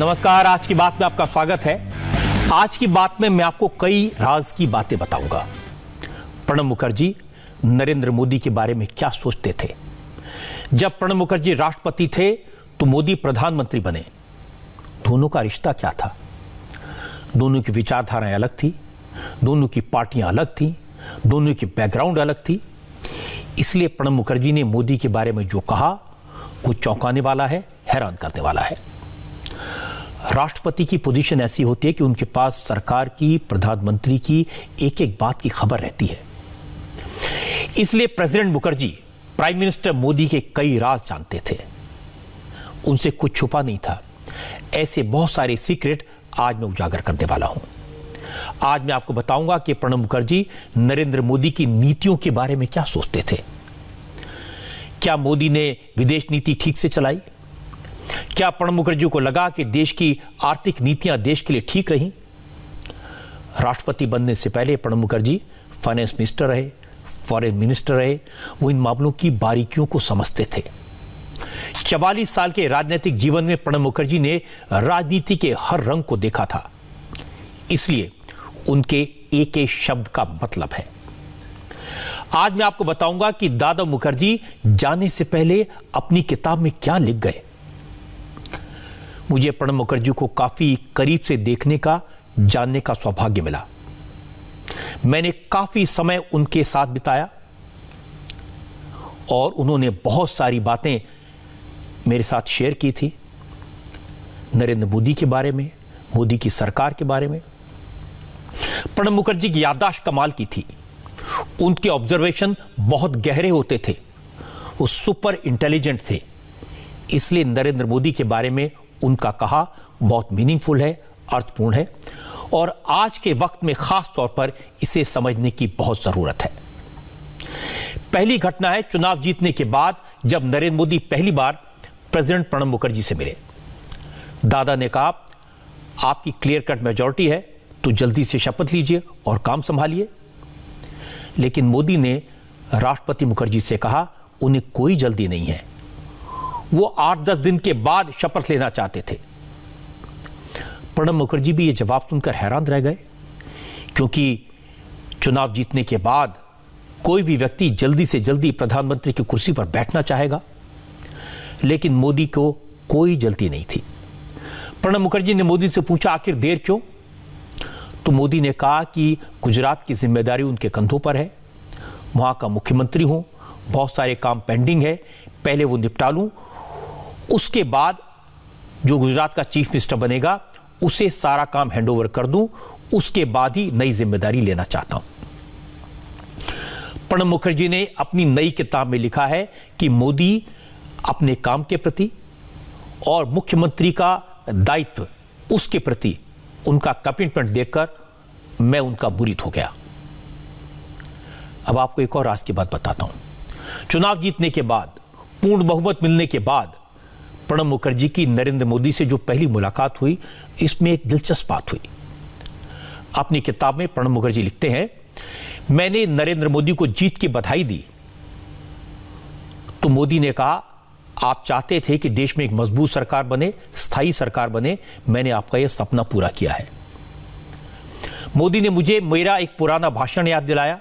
नमस्कार, आज की बात में आपका स्वागत है। आज की बात में मैं आपको कई राज की बातें बताऊंगा। प्रणब मुखर्जी नरेंद्र मोदी के बारे में क्या सोचते थे? जब प्रणब मुखर्जी राष्ट्रपति थे तो मोदी प्रधानमंत्री बने। दोनों का रिश्ता क्या था? दोनों की विचारधाराएं अलग थी, दोनों की पार्टियां अलग थी, दोनों की बैकग्राउंड अलग थी। इसलिए प्रणब मुखर्जी ने मोदी के बारे में जो कहा वो चौंकाने वाला है, हैरान करने वाला है। राष्ट्रपति की पोजीशन ऐसी होती है कि उनके पास सरकार की, प्रधानमंत्री की एक एक बात की खबर रहती है। इसलिए president Mukherjee prime minister Modi के कई राज जानते थे। उनसे कुछ छुपा नहीं था। ऐसे बहुत सारे सीक्रेट आज मैं उजागर करने वाला हूं। आज मैं आपको बताऊंगा कि प्रणब मुखर्जी नरेंद्र मोदी की नीतियों के बारे में क्या सोचते थे। क्या मोदी ने विदेश नीति ठीक से चलाई? क्या प्रणब मुखर्जी को लगा कि देश की आर्थिक नीतियां देश के लिए ठीक रहीं? राष्ट्रपति बनने से पहले प्रणब मुखर्जी फाइनेंस मिनिस्टर रहे, फॉरेन मिनिस्टर रहे। वो इन मामलों की बारीकियों को समझते थे। 44 साल के राजनीतिक जीवन में प्रणब मुखर्जी ने राजनीति के हर रंग को देखा था। इसलिए उनके एक एक शब्द का मतलब है। आज मैं आपको बताऊंगा कि दादा मुखर्जी जाने से पहले अपनी किताब में क्या लिख गए। मुझे प्रणब मुखर्जी को काफी करीब से देखने का, जानने का सौभाग्य मिला। मैंने काफी समय उनके साथ बिताया और उन्होंने बहुत सारी बातें मेरे साथ शेयर की थी, नरेंद्र मोदी के बारे में, मोदी की सरकार के बारे में। प्रणब मुखर्जी की याददाश्त कमाल की थी। उनके ऑब्जर्वेशन बहुत गहरे होते थे। वो सुपर इंटेलिजेंट थे। इसलिए नरेंद्र मोदी के बारे में उनका कहा बहुत मीनिंगफुल है, अर्थपूर्ण है और आज के वक्त में खास तौर पर इसे समझने की बहुत जरूरत है। पहली घटना है चुनाव जीतने के बाद, जब नरेंद्र मोदी पहली बार प्रेसिडेंट प्रणब मुखर्जी से मिले। दादा ने कहा, आपकी क्लियर कट मेजॉरिटी है तो जल्दी से शपथ लीजिए और काम संभालिए। लेकिन मोदी ने राष्ट्रपति मुखर्जी से कहा उन्हें कोई जल्दी नहीं है। वो 8-10 दिन के बाद शपथ लेना चाहते थे। प्रणब मुखर्जी भी ये जवाब सुनकर हैरान रह गए, क्योंकि चुनाव जीतने के बाद कोई भी व्यक्ति जल्दी से जल्दी प्रधानमंत्री की कुर्सी पर बैठना चाहेगा। लेकिन मोदी को कोई जल्दी नहीं थी। प्रणब मुखर्जी ने मोदी से पूछा, आखिर देर क्यों? तो मोदी ने कहा कि गुजरात की जिम्मेदारी उनके कंधों पर है। वहां का मुख्यमंत्री हूं, बहुत सारे काम पेंडिंग है, पहले वो निपटा लूं, उसके बाद जो गुजरात का चीफ मिनिस्टर बनेगा उसे सारा काम हैंडओवर कर दूं, उसके बाद ही नई जिम्मेदारी लेना चाहता हूं। प्रणब मुखर्जी ने अपनी नई किताब में लिखा है कि मोदी अपने काम के प्रति और मुख्यमंत्री का दायित्व, उसके प्रति उनका कमिटमेंट देखकर मैं उनका मुरीद हो गया। अब आपको एक और राज की बात बताता हूं। चुनाव जीतने के बाद, पूर्ण बहुमत मिलने के बाद प्रणब मुखर्जी की नरेंद्र मोदी से जो पहली मुलाकात हुई, इसमें एक दिलचस्प बात हुई। अपनी किताब में प्रणब मुखर्जी लिखते हैं, मैंने नरेंद्र मोदी को जीत की बधाई दी तो मोदी ने कहा, आप चाहते थे कि देश में एक मजबूत सरकार बने, स्थायी सरकार बने, मैंने आपका यह सपना पूरा किया है। मोदी ने मुझे मेरा एक पुराना भाषण याद दिलाया,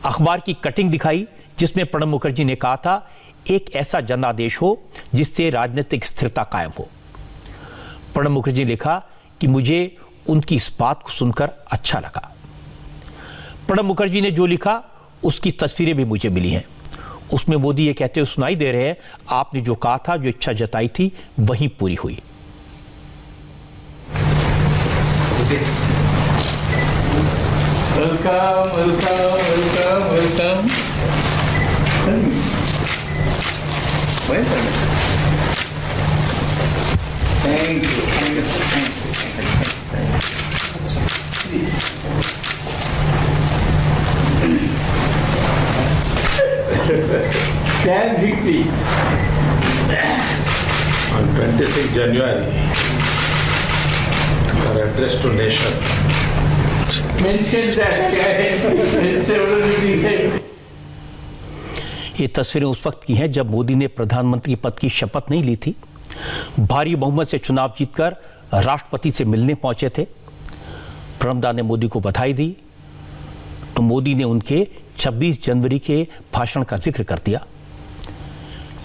अखबार की कटिंग दिखाई जिसमें प्रणब मुखर्जी ने कहा था, एक ऐसा जनादेश हो जिससे राजनीतिक स्थिरता कायम हो। प्रणब मुखर्जी ने लिखा कि मुझे उनकी इस बात को सुनकर अच्छा लगा। प्रणब मुखर्जी ने जो लिखा उसकी तस्वीरें भी मुझे मिली हैं। उसमें मोदी ये कहते हुए सुनाई दे रहे हैं, आपने जो कहा था, जो इच्छा जताई थी, वही पूरी हुई। Welcome welcome welcome welcome. Thank you thank you Can victory on 26 January, our address to nation. mentioned that in several meetings. ये तस्वीरें उस वक्त की हैं जब मोदी ने प्रधानमंत्री पद की शपथ नहीं ली थी। भारी बहुमत से चुनाव जीतकर राष्ट्रपति से मिलने पहुंचे थे। प्रणब दा ने मोदी को बधाई दी तो मोदी ने उनके 26 जनवरी के भाषण का जिक्र कर दिया।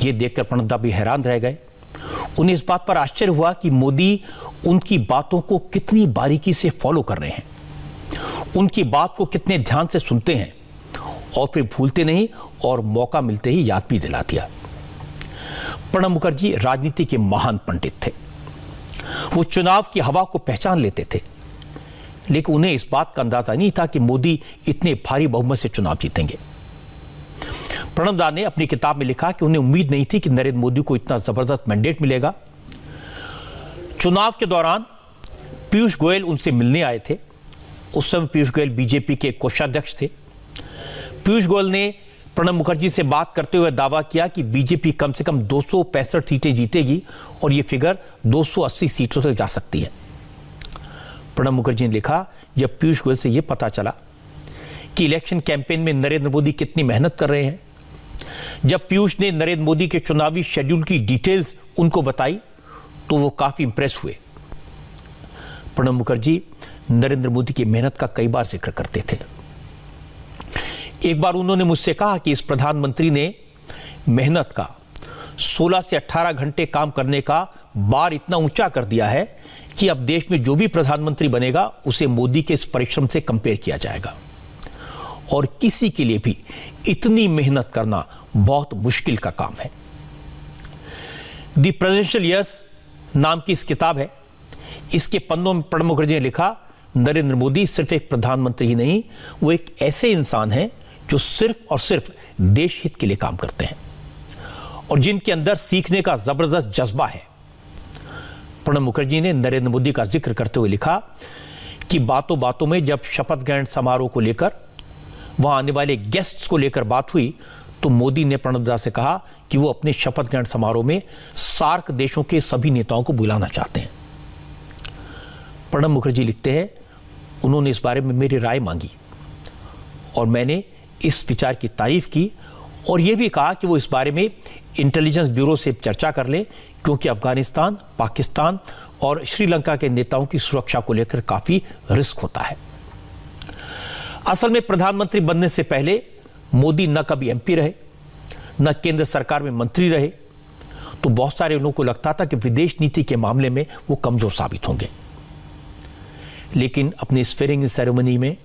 ये देखकर प्रणब दा भी हैरान रह गए। उन्हें इस बात पर आश्चर्य हुआ कि मोदी उनकी बातों को कितनी बारीकी से फॉलो कर रहे हैं, उनकी बात को कितने ध्यान से सुनते हैं और फिर भूलते नहीं और मौका मिलते ही याद भी दिला दिया। प्रणब मुखर्जी राजनीति के महान पंडित थे। वो चुनाव की हवा को पहचान लेते थे, लेकिन उन्हें इस बात का अंदाजा नहीं था कि मोदी इतने भारी बहुमत से चुनाव जीतेंगे। प्रणब दा ने अपनी किताब में लिखा कि उन्हें उम्मीद नहीं थी कि नरेंद्र मोदी को इतना जबरदस्त मैंडेट मिलेगा। चुनाव के दौरान पीयूष गोयल उनसे मिलने आए थे। उस समय पीयूष गोयल बीजेपी के कोषाध्यक्ष थे। पीयूष गोयल ने प्रणब मुखर्जी से बात करते हुए दावा किया कि बीजेपी कम से कम 265 सीटें जीतेगी और यह फिगर 280 सीटों तक जा सकती है। प्रणब मुखर्जी ने लिखा, जब पीयूष गोयल से यह पता चला कि इलेक्शन कैंपेन में नरेंद्र मोदी कितनी मेहनत कर रहे हैं, जब पीयूष ने नरेंद्र मोदी के चुनावी शेड्यूल की डिटेल्स उनको बताई तो वो काफी इंप्रेस हुए। प्रणब मुखर्जी नरेंद्र मोदी की मेहनत का कई बार जिक्र करते थे। एक बार उन्होंने मुझसे कहा कि इस प्रधानमंत्री ने मेहनत का 16 से 18 घंटे काम करने का बार इतना ऊंचा कर दिया है कि अब देश में जो भी प्रधानमंत्री बनेगा उसे मोदी के इस परिश्रम से कंपेयर किया जाएगा और किसी के लिए भी इतनी मेहनत करना बहुत मुश्किल का काम है। द प्रेसिडेंशियल ईयर्स नाम की इस किताब है। इसके पन्नों में प्रणब मुखर्जी ने लिखा, नरेंद्र मोदी सिर्फ एक प्रधानमंत्री ही नहीं, वो एक ऐसे इंसान हैं जो सिर्फ और सिर्फ देश हित के लिए काम करते हैं और जिनके अंदर सीखने का जबरदस्त जज्बा है। प्रणब मुखर्जी ने नरेंद्र मोदी का जिक्र करते हुए लिखा कि बातों बातों में जब शपथ ग्रहण समारोह को लेकर, वहां आने वाले गेस्ट्स को लेकर बात हुई तो मोदी ने प्रणब दा से कहा कि वो अपने शपथ ग्रहण समारोह में सार्क देशों के सभी नेताओं को बुलाना चाहते हैं। प्रणब मुखर्जी लिखते हैं, उन्होंने इस बारे में मेरी राय मांगी और मैंने इस विचार की तारीफ की और यह भी कहा कि वो इस बारे में इंटेलिजेंस ब्यूरो से चर्चा कर ले, क्योंकि अफगानिस्तान, पाकिस्तान और श्रीलंका के नेताओं की सुरक्षा को लेकर काफी रिस्क होता है। असल में प्रधानमंत्री बनने से पहले मोदी न कभी एमपी रहे, न केंद्र सरकार में मंत्री रहे, तो बहुत सारे लोगों को लगता था कि विदेश नीति के मामले में वो कमजोर साबित होंगे। लेकिन अपनी स्वेरिंग सेरेमनी में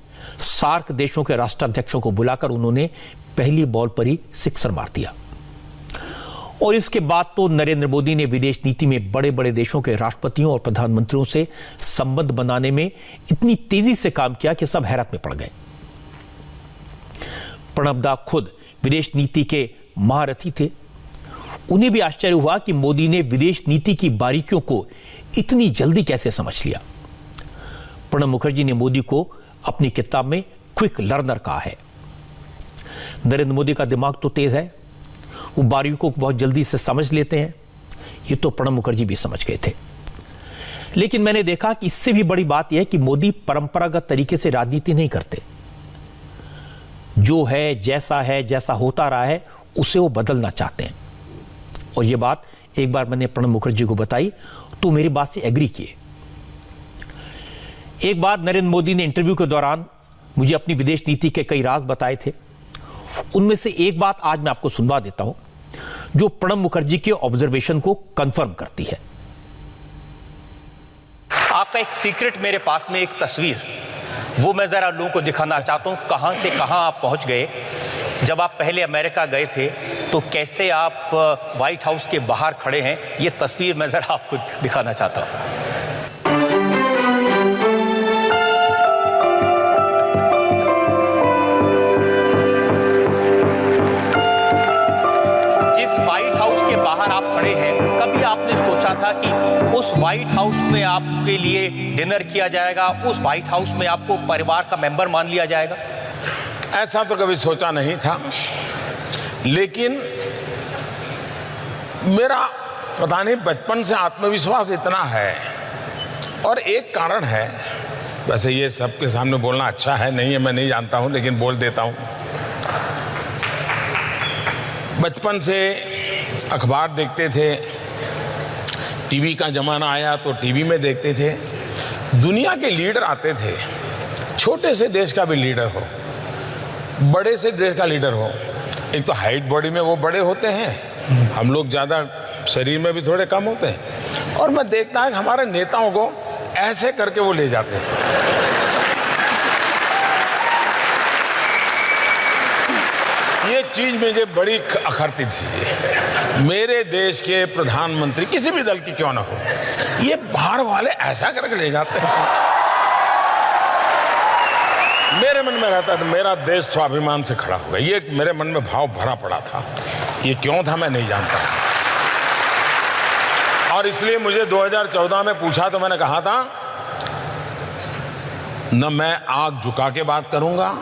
सार्क देशों के राष्ट्राध्यक्षों को बुलाकर उन्होंने पहली बॉल पर ही सिक्सर मार दिया और इसके बाद तो नरेंद्र मोदी ने विदेश नीति में बड़े बड़े देशों के राष्ट्रपतियों और प्रधानमंत्रियों से संबंध बनाने में इतनी तेजी से काम किया कि सब हैरत में पड़ गए। प्रणब दा खुद विदेश नीति के महारथी थे। उन्हें भी आश्चर्य हुआ कि मोदी ने विदेश नीति की बारीकियों को इतनी जल्दी कैसे समझ लिया। प्रणब मुखर्जी ने मोदी को अपनी किताब में क्विक लर्नर कहा है। नरेंद्र मोदी का दिमाग तो तेज है, वो बारीकियों को बहुत जल्दी से समझ लेते हैं। ये तो प्रणब मुखर्जी भी समझ गए थे। लेकिन मैंने देखा कि इससे भी बड़ी बात यह है कि मोदी परंपरागत तरीके से राजनीति नहीं करते। जो है, जैसा होता रहा है, उसे वो बदलना चाहते हैं। और ये बात एक बार मैंने प्रणब मुखर्जी को बताई तो मेरी बात से एग्री किए। एक बार नरेंद्र मोदी ने इंटरव्यू के दौरान मुझे अपनी विदेश नीति के कई राज बताए थे। उनमें से एक बात आज मैं आपको सुनवा देता हूं, जो प्रणब मुखर्जी के ऑब्जर्वेशन को कंफर्म करती है। आपका एक सीक्रेट मेरे पास में, एक तस्वीर, वो मैं जरा लोगों को दिखाना चाहता हूं। कहां से कहां आप पहुंच गए। जब आप पहले अमेरिका गए थे तो कैसे आप व्हाइट हाउस के बाहर खड़े हैं, ये तस्वीर मैं जरा आपको दिखाना चाहता हूं। आप खड़े हैं, कभी आपने सोचा था कि उस व्हाइट हाउस में आपके लिए डिनर किया जाएगा, उस व्हाइट हाउस में आपको परिवार का मेंबर मान लिया जाएगा? ऐसा तो कभी सोचा नहीं था, लेकिन मेरा पता नहीं बचपन से आत्मविश्वास इतना है। और एक कारण है, वैसे ये सबके सामने बोलना अच्छा है नहीं है मैं नहीं जानता हूं, लेकिन बोल देता हूं। बचपन से अखबार देखते थे, टीवी का जमाना आया तो टीवी में देखते थे। दुनिया के लीडर आते थे, छोटे से देश का भी लीडर हो, बड़े से देश का लीडर हो। एक तो हाइट बॉडी में वो बड़े होते हैं, हम लोग ज़्यादा शरीर में भी थोड़े कम होते हैं। और मैं देखता है कि हमारे नेताओं को ऐसे करके वो ले जाते हैं। ये चीज मुझे बड़ी अखरती थी। मेरे देश के प्रधानमंत्री किसी भी दल की क्यों ना हो, ये बाहर वाले ऐसा करके ले जाते हैं। मेरे मन में रहता था मेरा देश स्वाभिमान से खड़ा होगा। ये मेरे मन में भाव भरा पड़ा था। ये क्यों था मैं नहीं जानता। और इसलिए मुझे 2014 में पूछा तो मैंने कहा था, न मैं आंख झुका के बात करूंगा,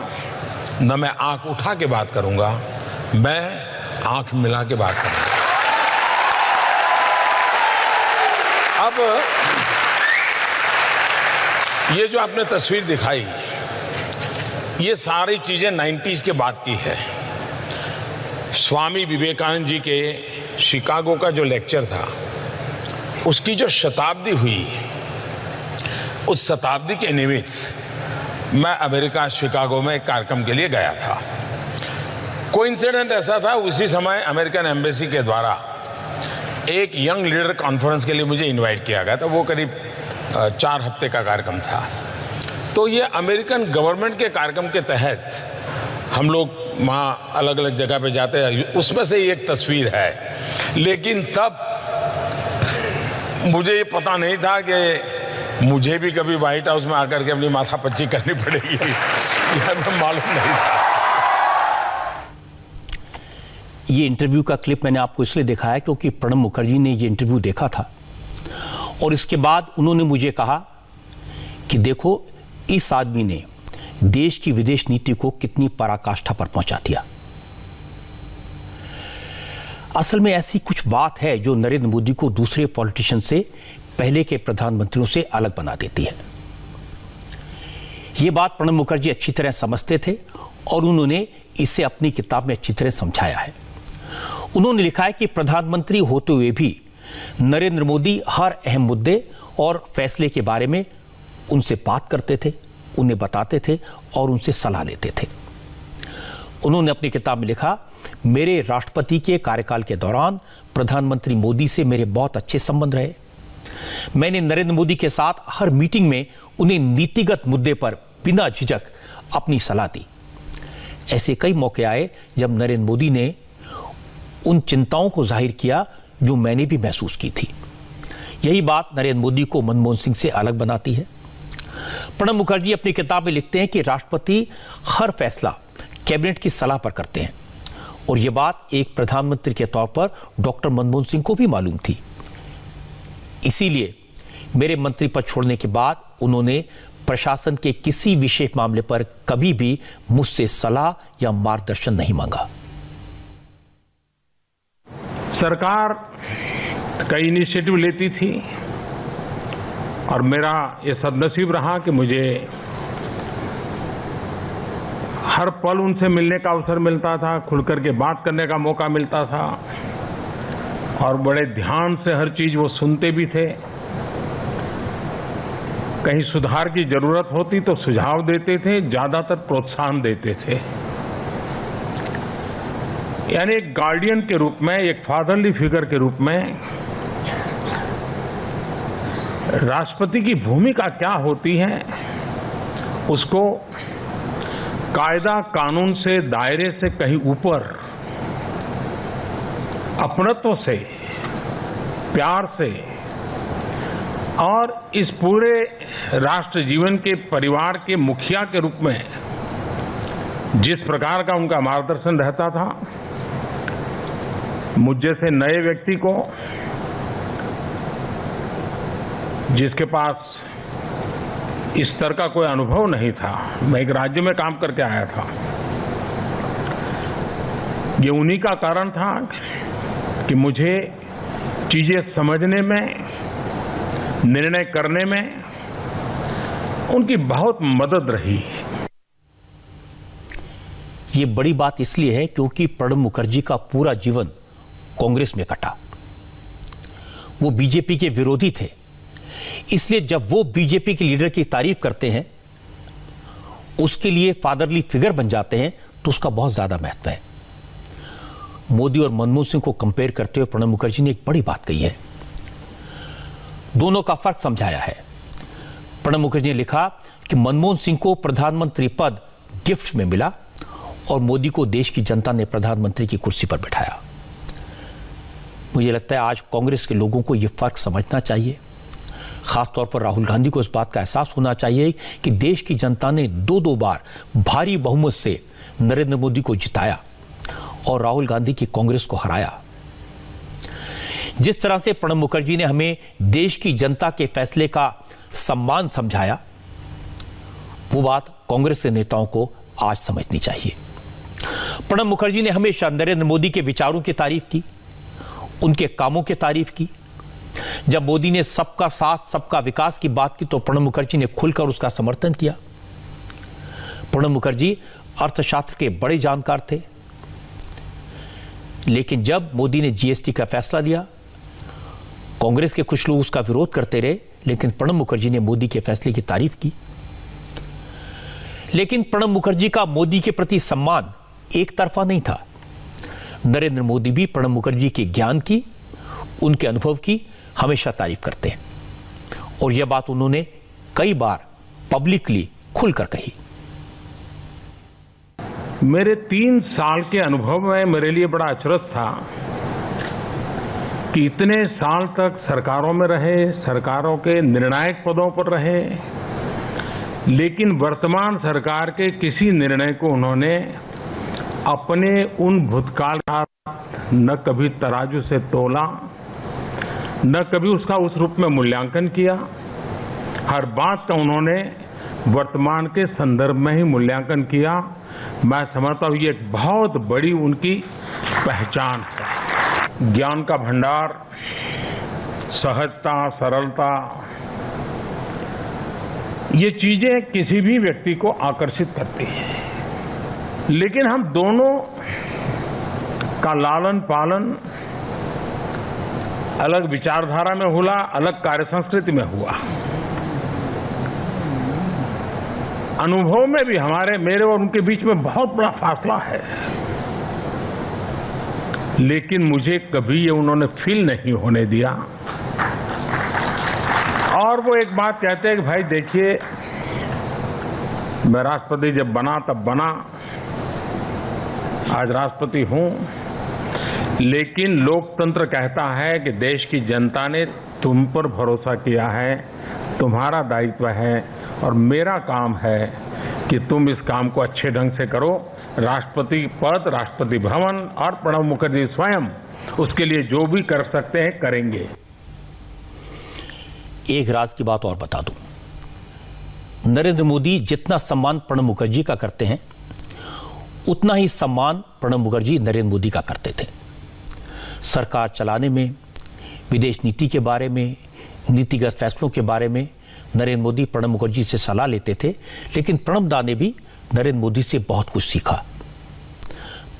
न मैं आंख उठा के बात करूंगा, मैं आंख मिला के बात करूंगा। अब ये जो आपने तस्वीर दिखाई, ये सारी चीजें 90s के बाद की है। स्वामी विवेकानंद जी के शिकागो का जो लेक्चर था, उसकी जो शताब्दी हुई, उस शताब्दी के निमित्त मैं अमेरिका शिकागो में एक कार्यक्रम के लिए गया था। कोइंसिडेंट ऐसा था, उसी समय अमेरिकन एम्बेसी के द्वारा एक यंग लीडर कॉन्फ्रेंस के लिए मुझे इनवाइट किया गया था। वो करीब 4 हफ्ते का कार्यक्रम था। तो ये अमेरिकन गवर्नमेंट के कार्यक्रम के तहत हम लोग वहाँ अलग अलग जगह पे जाते हैं। उसमें से एक तस्वीर है। लेकिन तब मुझे ये पता नहीं था कि मुझे भी कभी व्हाइट हाउस में आकर के अपनी माथापच्ची करनी पड़ेगी, यह मैं मालूम नहीं था। ये इंटरव्यू का क्लिप मैंने आपको इसलिए दिखाया क्योंकि प्रणब मुखर्जी ने ये इंटरव्यू देखा था और इसके बाद उन्होंने मुझे कहा कि देखो, इस आदमी ने देश की विदेश नीति को कितनी पराकाष्ठा पर पहुंचा दिया। असल में ऐसी कुछ बात है जो नरेंद्र मोदी को दूसरे पॉलिटिशियन से, पहले के प्रधानमंत्रियों से अलग बना देती है। यह बात प्रणब मुखर्जी अच्छी तरह समझते थे और उन्होंने इसे अपनी किताब में अच्छी तरह समझाया है। उन्होंने लिखा है कि प्रधानमंत्री होते हुए भी नरेंद्र मोदी हर अहम मुद्दे और फैसले के बारे में उनसे बात करते थे, उन्हें बताते थे और उनसे सलाह लेते थे। उन्होंने अपनी किताब में लिखा, मेरे राष्ट्रपति के कार्यकाल के दौरान प्रधानमंत्री मोदी से मेरे बहुत अच्छे संबंध रहे। मैंने नरेंद्र मोदी के साथ हर मीटिंग में उन्हें नीतिगत मुद्दे पर बिना झिझक अपनी सलाह दी। ऐसे कई मौके आए जब नरेंद्र मोदी ने उन चिंताओं को जाहिर किया जो मैंने भी महसूस की थी। यही बात नरेंद्र मोदी को मनमोहन सिंह से अलग बनाती है। प्रणब मुखर्जी अपनी किताब में लिखते हैं कि राष्ट्रपति हर फैसला कैबिनेट की सलाह पर करते हैं और यह बात एक प्रधानमंत्री के तौर पर डॉक्टर मनमोहन सिंह को भी मालूम थी। इसीलिए मेरे मंत्री पद छोड़ने के बाद उन्होंने प्रशासन के किसी विशेष मामले पर कभी भी मुझसे सलाह या मार्गदर्शन नहीं मांगा। सरकार कई इनिशिएटिव लेती थी और मेरा ये सदनसीब रहा कि मुझे हर पल उनसे मिलने का अवसर मिलता था, खुलकर के बात करने का मौका मिलता था और बड़े ध्यान से हर चीज वो सुनते भी थे। कहीं सुधार की जरूरत होती तो सुझाव देते थे, ज्यादातर प्रोत्साहन देते थे। यानी एक गार्डियन के रूप में, एक फादरली फिगर के रूप में राष्ट्रपति की भूमिका क्या होती है, उसको कायदा कानून से, दायरे से कहीं ऊपर अपनत्व से, प्यार से और इस पूरे राष्ट्र जीवन के परिवार के मुखिया के रूप में जिस प्रकार का उनका मार्गदर्शन रहता था, मुझ जैसे नए व्यक्ति को, जिसके पास इस तरह का कोई अनुभव नहीं था, मैं एक राज्य में काम करके आया था, ये उन्हीं का कारण था कि मुझे चीजें समझने में, निर्णय करने में उनकी बहुत मदद रही। ये बड़ी बात इसलिए है क्योंकि प्रणब मुखर्जी का पूरा जीवन कांग्रेस में कटा। वो बीजेपी के विरोधी थे, इसलिए जब वो बीजेपी के लीडर की तारीफ करते हैं, उसके लिए फादरली फिगर बन जाते हैं, तो उसका बहुत ज्यादा महत्व है। मोदी और मनमोहन सिंह को कंपेयर करते हुए प्रणब मुखर्जी ने एक बड़ी बात कही है, दोनों का फर्क समझाया है। प्रणब मुखर्जी ने लिखा कि मनमोहन सिंह को प्रधानमंत्री पद गिफ्ट में मिला और मोदी को देश की जनता ने प्रधानमंत्री की कुर्सी पर बिठाया। मुझे लगता है आज कांग्रेस के लोगों को यह फर्क समझना चाहिए, खासतौर पर राहुल गांधी को इस बात का एहसास होना चाहिए कि देश की जनता ने दो बार भारी बहुमत से नरेंद्र मोदी को जिताया और राहुल गांधी की कांग्रेस को हराया। जिस तरह से प्रणब मुखर्जी ने हमें देश की जनता के फैसले का सम्मान समझाया, वो बात कांग्रेस के नेताओं को आज समझनी चाहिए। प्रणब मुखर्जी ने हमेशा नरेंद्र मोदी के विचारों की तारीफ की, उनके कामों की तारीफ की। जब मोदी ने सबका साथ सबका विकास की बात की तो प्रणब मुखर्जी ने खुलकर उसका समर्थन किया। प्रणब मुखर्जी अर्थशास्त्र के बड़े जानकार थे, लेकिन जब मोदी ने जीएसटी का फैसला लिया, कांग्रेस के कुछ लोग उसका विरोध करते रहे, लेकिन प्रणब मुखर्जी ने मोदी के फैसले की तारीफ की। लेकिन प्रणब मुखर्जी का मोदी के प्रति सम्मान एक तरफा नहीं था। नरेंद्र मोदी भी प्रणब मुखर्जी के ज्ञान की, उनके अनुभव की हमेशा तारीफ करते हैं और यह बात उन्होंने कई बार पब्लिकली खुलकर कही। मेरे 3 साल के अनुभव में मेरे लिए बड़ा अचरज था कि इतने साल तक सरकारों में रहे, सरकारों के निर्णायक पदों पर रहे, लेकिन वर्तमान सरकार के किसी निर्णय को उन्होंने अपने उन भूतकाल का न कभी तराजू से तोला, न कभी उसका उस रूप में मूल्यांकन किया। हर बात का उन्होंने वर्तमान के संदर्भ में ही मूल्यांकन किया। मैं समझता हूं ये एक बहुत बड़ी उनकी पहचान है। ज्ञान का भंडार, सहजता, सरलता, ये चीजें किसी भी व्यक्ति को आकर्षित करती हैं। लेकिन हम दोनों का लालन पालन अलग विचारधारा में हुआ, अलग कार्य संस्कृति में हुआ। अनुभव में भी मेरे और उनके बीच में बहुत बड़ा फासला है, लेकिन मुझे कभी ये उन्होंने फील नहीं होने दिया। और वो एक बात कहते हैं कि भाई देखिए, मैं राष्ट्रपति जब बना तब बना, आज राष्ट्रपति हूं, लेकिन लोकतंत्र कहता है कि देश की जनता ने तुम पर भरोसा किया है, तुम्हारा दायित्व है और मेरा काम है कि तुम इस काम को अच्छे ढंग से करो। राष्ट्रपति पद, राष्ट्रपति भवन और प्रणब मुखर्जी स्वयं उसके लिए जो भी कर सकते हैं करेंगे। एक राज की बात और बता दूं, नरेंद्र मोदी जितना सम्मान प्रणब मुखर्जी का करते हैं, उतना ही सम्मान प्रणब मुखर्जी नरेंद्र मोदी का करते थे। सरकार चलाने में, विदेश नीति के बारे में, नीतिगत फैसलों के बारे में नरेंद्र मोदी प्रणब मुखर्जी से सलाह लेते थे, लेकिन प्रणब दा ने भी नरेंद्र मोदी से बहुत कुछ सीखा।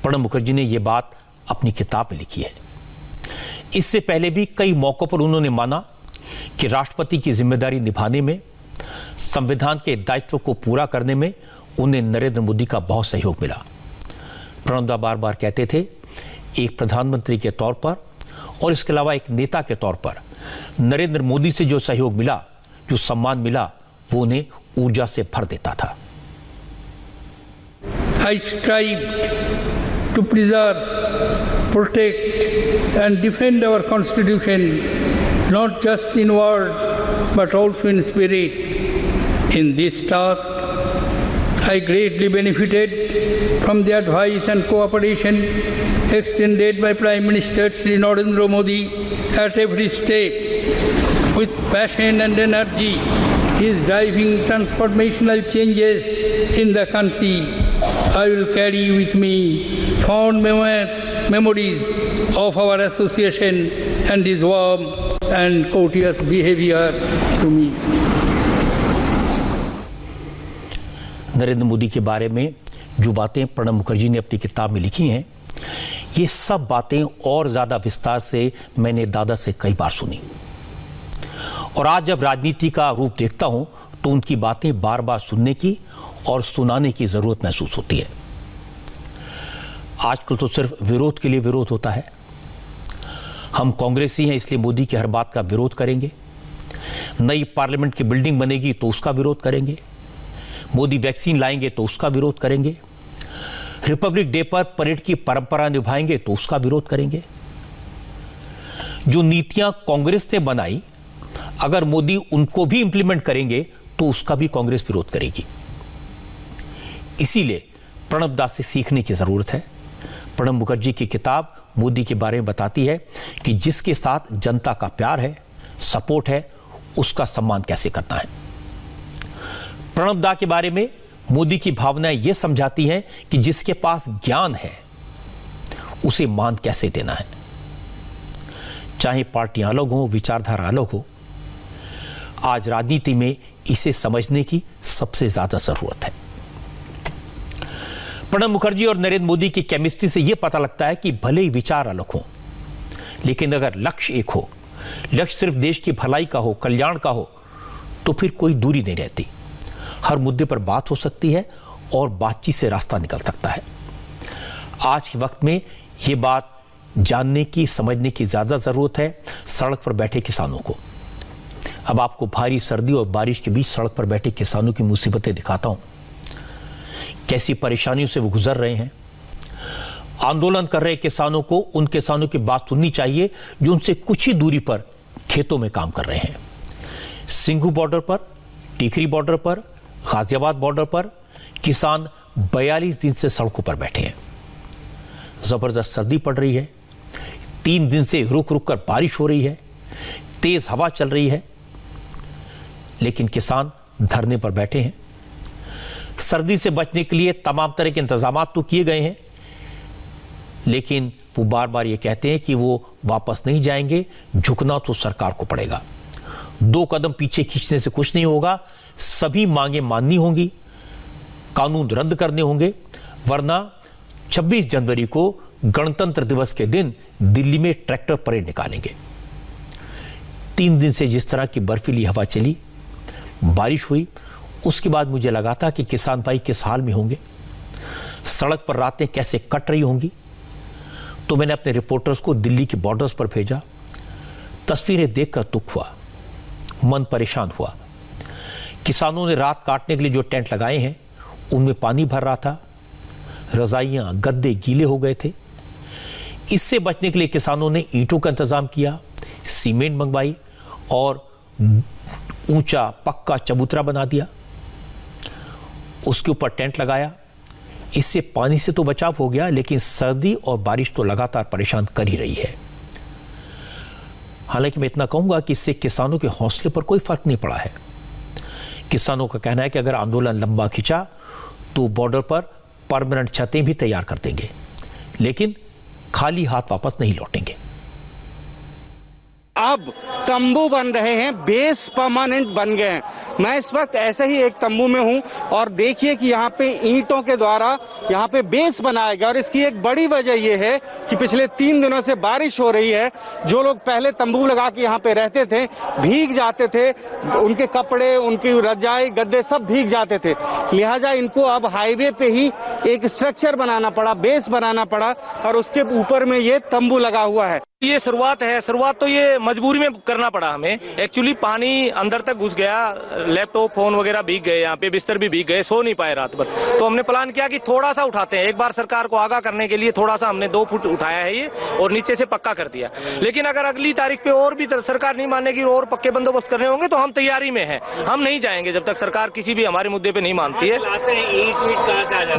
प्रणब मुखर्जी ने यह बात अपनी किताब में लिखी है। इससे पहले भी कई मौकों पर उन्होंने माना कि राष्ट्रपति की जिम्मेदारी निभाने में, संविधान के दायित्व को पूरा करने में उन्हें नरेंद्र मोदी का बहुत सहयोग मिला। प्रणब दा बार बार कहते थे, एक प्रधानमंत्री के तौर पर और इसके अलावा एक नेता के तौर पर नरेंद्र मोदी से जो सहयोग मिला, जो सम्मान मिला, वो उन्हें ऊर्जा से भर देता था। I strive to preserve, protect and defend our Constitution, not just in word but also in spirit. In this task, I greatly benefited from the advice and cooperation extended by Prime Minister Sri Narendra Modi at every step. With passion and energy, he is driving transformational changes in the country. I will carry with me fond memories of our association and his warm and courteous behavior to me. Narendra Modi के बारे में जो बातें प्रणब मुखर्जी ने अपनी किताब में लिखी हैं, ये सब बातें और ज्यादा विस्तार से मैंने दादा से कई बार सुनी, और आज जब राजनीति का रूप देखता हूं तो उनकी बातें बार बार सुनने की और सुनाने की जरूरत महसूस होती है। आजकल तो सिर्फ विरोध के लिए विरोध होता है। हम कांग्रेसी हैं इसलिए मोदी की हर बात का विरोध करेंगे, नई पार्लियामेंट की बिल्डिंग बनेगी तो उसका विरोध करेंगे, मोदी वैक्सीन लाएंगे तो उसका विरोध करेंगे, रिपब्लिक डे पर परेड की परंपरा निभाएंगे तो उसका विरोध करेंगे। जो नीतियां कांग्रेस ने बनाई अगर मोदी उनको भी इंप्लीमेंट करेंगे तो उसका भी कांग्रेस विरोध करेगी। इसीलिए प्रणब दा से सीखने की जरूरत है। प्रणब मुखर्जी की किताब मोदी के बारे में बताती है कि जिसके साथ जनता का प्यार है, सपोर्ट है, उसका सम्मान कैसे करना है। प्रणब दा के बारे में मोदी की भावनाएं यह समझाती हैं कि जिसके पास ज्ञान है उसे मान कैसे देना है। चाहे पार्टियां अलग हो, विचारधारा अलग हो, आज राजनीति में इसे समझने की सबसे ज्यादा जरूरत है। प्रणब मुखर्जी और नरेंद्र मोदी की केमिस्ट्री से यह पता लगता है कि भले ही विचार अलग हो, लेकिन अगर लक्ष्य एक हो, लक्ष्य सिर्फ देश की भलाई का हो, कल्याण का हो, तो फिर कोई दूरी नहीं रहती। हर मुद्दे पर बात हो सकती है और बातचीत से रास्ता निकल सकता है। आज के वक्त में यह बात जानने की, समझने की ज्यादा जरूरत है सड़क पर बैठे किसानों को। अब आपको भारी सर्दी और बारिश के बीच सड़क पर बैठे किसानों की मुसीबतें दिखाता हूं, कैसी परेशानियों से वो गुजर रहे हैं। आंदोलन कर रहे किसानों को उन किसानों की बात सुननी चाहिए जो उनसे कुछ ही दूरी पर खेतों में काम कर रहे हैं। सिंघू बॉर्डर पर, टीकरी बॉर्डर पर, गाजियाबाद बॉर्डर पर किसान 42 दिन से सड़कों पर बैठे हैं। जबरदस्त सर्दी पड़ रही है, 3 दिन से रुक रुक कर बारिश हो रही है, तेज हवा चल रही है, लेकिन किसान धरने पर बैठे हैं। सर्दी से बचने के लिए तमाम तरह के इंतजाम तो किए गए हैं, लेकिन वो बार बार ये कहते हैं कि वो वापस नहीं जाएंगे, झुकना तो सरकार को पड़ेगा। 2 कदम पीछे खींचने से कुछ नहीं होगा, सभी मांगे माननी होंगी, कानून रद्द करने होंगे, वरना 26 जनवरी को गणतंत्र दिवस के दिन दिल्ली में ट्रैक्टर परेड निकालेंगे। 3 दिन से जिस तरह की बर्फीली हवा चली, बारिश हुई, उसके बाद मुझे लगा था कि किसान भाई किस हाल में होंगे, सड़क पर रातें कैसे कट रही होंगी। तो मैंने अपने रिपोर्टर्स को दिल्ली के बॉर्डर्स पर भेजा। तस्वीरें देखकर दुख हुआ, मन परेशान हुआ। किसानों ने रात काटने के लिए जो टेंट लगाए हैं उनमें पानी भर रहा था, रजाइयां, गद्दे गीले हो गए थे। इससे बचने के लिए किसानों ने ईंटों का इंतजाम किया, सीमेंट मंगवाई और ऊंचा पक्का चबूतरा बना दिया, उसके ऊपर टेंट लगाया। इससे पानी से तो बचाव हो गया, लेकिन सर्दी और बारिश तो लगातार परेशान कर ही रही है। हालांकि मैं इतना कहूंगा कि इससे किसानों के हौसले पर कोई फर्क नहीं पड़ा है। किसानों का कहना है कि अगर आंदोलन लंबा खिंचा तो बॉर्डर पर परमानेंट छतें भी तैयार कर देंगे, लेकिन खाली हाथ वापस नहीं लौटेंगे। अब तंबू बन रहे हैं, बेस परमानेंट बन गए हैं। मैं इस वक्त ऐसे ही एक तंबू में हूं और देखिए कि यहाँ पे ईंटों के द्वारा यहाँ पे बेस बनाया गया, और इसकी एक बड़ी वजह यह है कि पिछले 3 दिनों से बारिश हो रही है। जो लोग पहले तंबू लगा के यहाँ पे रहते थे भीग जाते थे, उनके कपड़े, उनकी रजाई, गद्दे सब भीग जाते थे। लिहाजा इनको अब हाईवे पे ही एक स्ट्रक्चर बनाना पड़ा, बेस बनाना पड़ा, और उसके ऊपर में ये तंबू लगा हुआ है। ये शुरुआत है, शुरुआत तो ये मजबूरी में करना पड़ा हमें। एक्चुअली पानी अंदर तक घुस गया, लैपटॉप, फोन वगैरह भीग गए, यहाँ पे बिस्तर भी भीग गए, सो नहीं पाए रात भर। तो हमने प्लान किया कि थोड़ा सा उठाते हैं, एक बार सरकार को आगाह करने के लिए थोड़ा सा हमने 2 फुट उठाया है ये, और नीचे से पक्का कर दिया। लेकिन अगर अगली तारीख पे और भी सरकार नहीं मानेगी और पक्के बंदोबस्त करने होंगे तो हम तैयारी में हैं। हम नहीं जाएंगे जब तक सरकार किसी भी हमारे मुद्दे पे नहीं मानती है।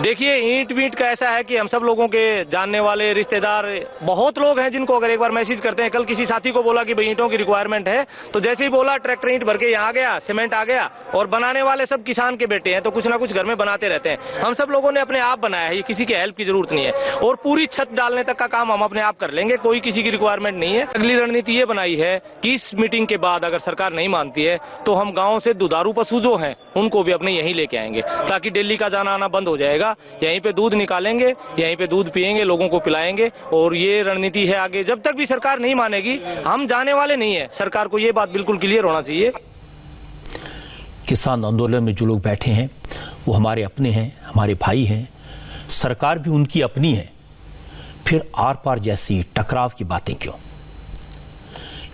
देखिए, ईंट वीट का ऐसा है कि हम सब लोगों के जानने वाले, रिश्तेदार बहुत लोग हैं जिनको अगर एक बार मैसेज करते हैं। कल किसी साथी को बोला कि भाई ईंटों की रिक्वायरमेंट है, तो जैसे ही बोला ट्रैक्टर ईंट भर के यहाँ आ गया, सीमेंट आ गया, और बनाने वाले सब किसान के बेटे हैं, तो कुछ ना कुछ घर में बनाते रहते हैं। हम सब लोगों ने अपने आप बनाया है, ये किसी की हेल्प की जरूरत नहीं है, और पूरी छत डालने तक का काम हम अपने आप कर लेंगे, कोई किसी की रिक्वायरमेंट नहीं है। अगली रणनीति ये बनाई है कि इस मीटिंग के बाद अगर सरकार नहीं मानती है तो हम गाँव से दुधारू पशु जो हैं उनको भी अपने यहीं लेके आएंगे, ताकि दिल्ली का जाना आना बंद हो जाएगा। यहीं पे दूध निकालेंगे, यहीं पे दूध पिएंगे, लोगों को पिलाएंगे, और ये रणनीति है आगे। जब तक भी सरकार नहीं मानेगी हम जाने वाले नहीं है। सरकार को ये बात बिल्कुल क्लियर होना चाहिए। किसान आंदोलन में जो लोग बैठे हैं वो हमारे अपने हैं, हमारे भाई हैं, सरकार भी उनकी अपनी है, फिर आर पार जैसी टकराव की बातें क्यों?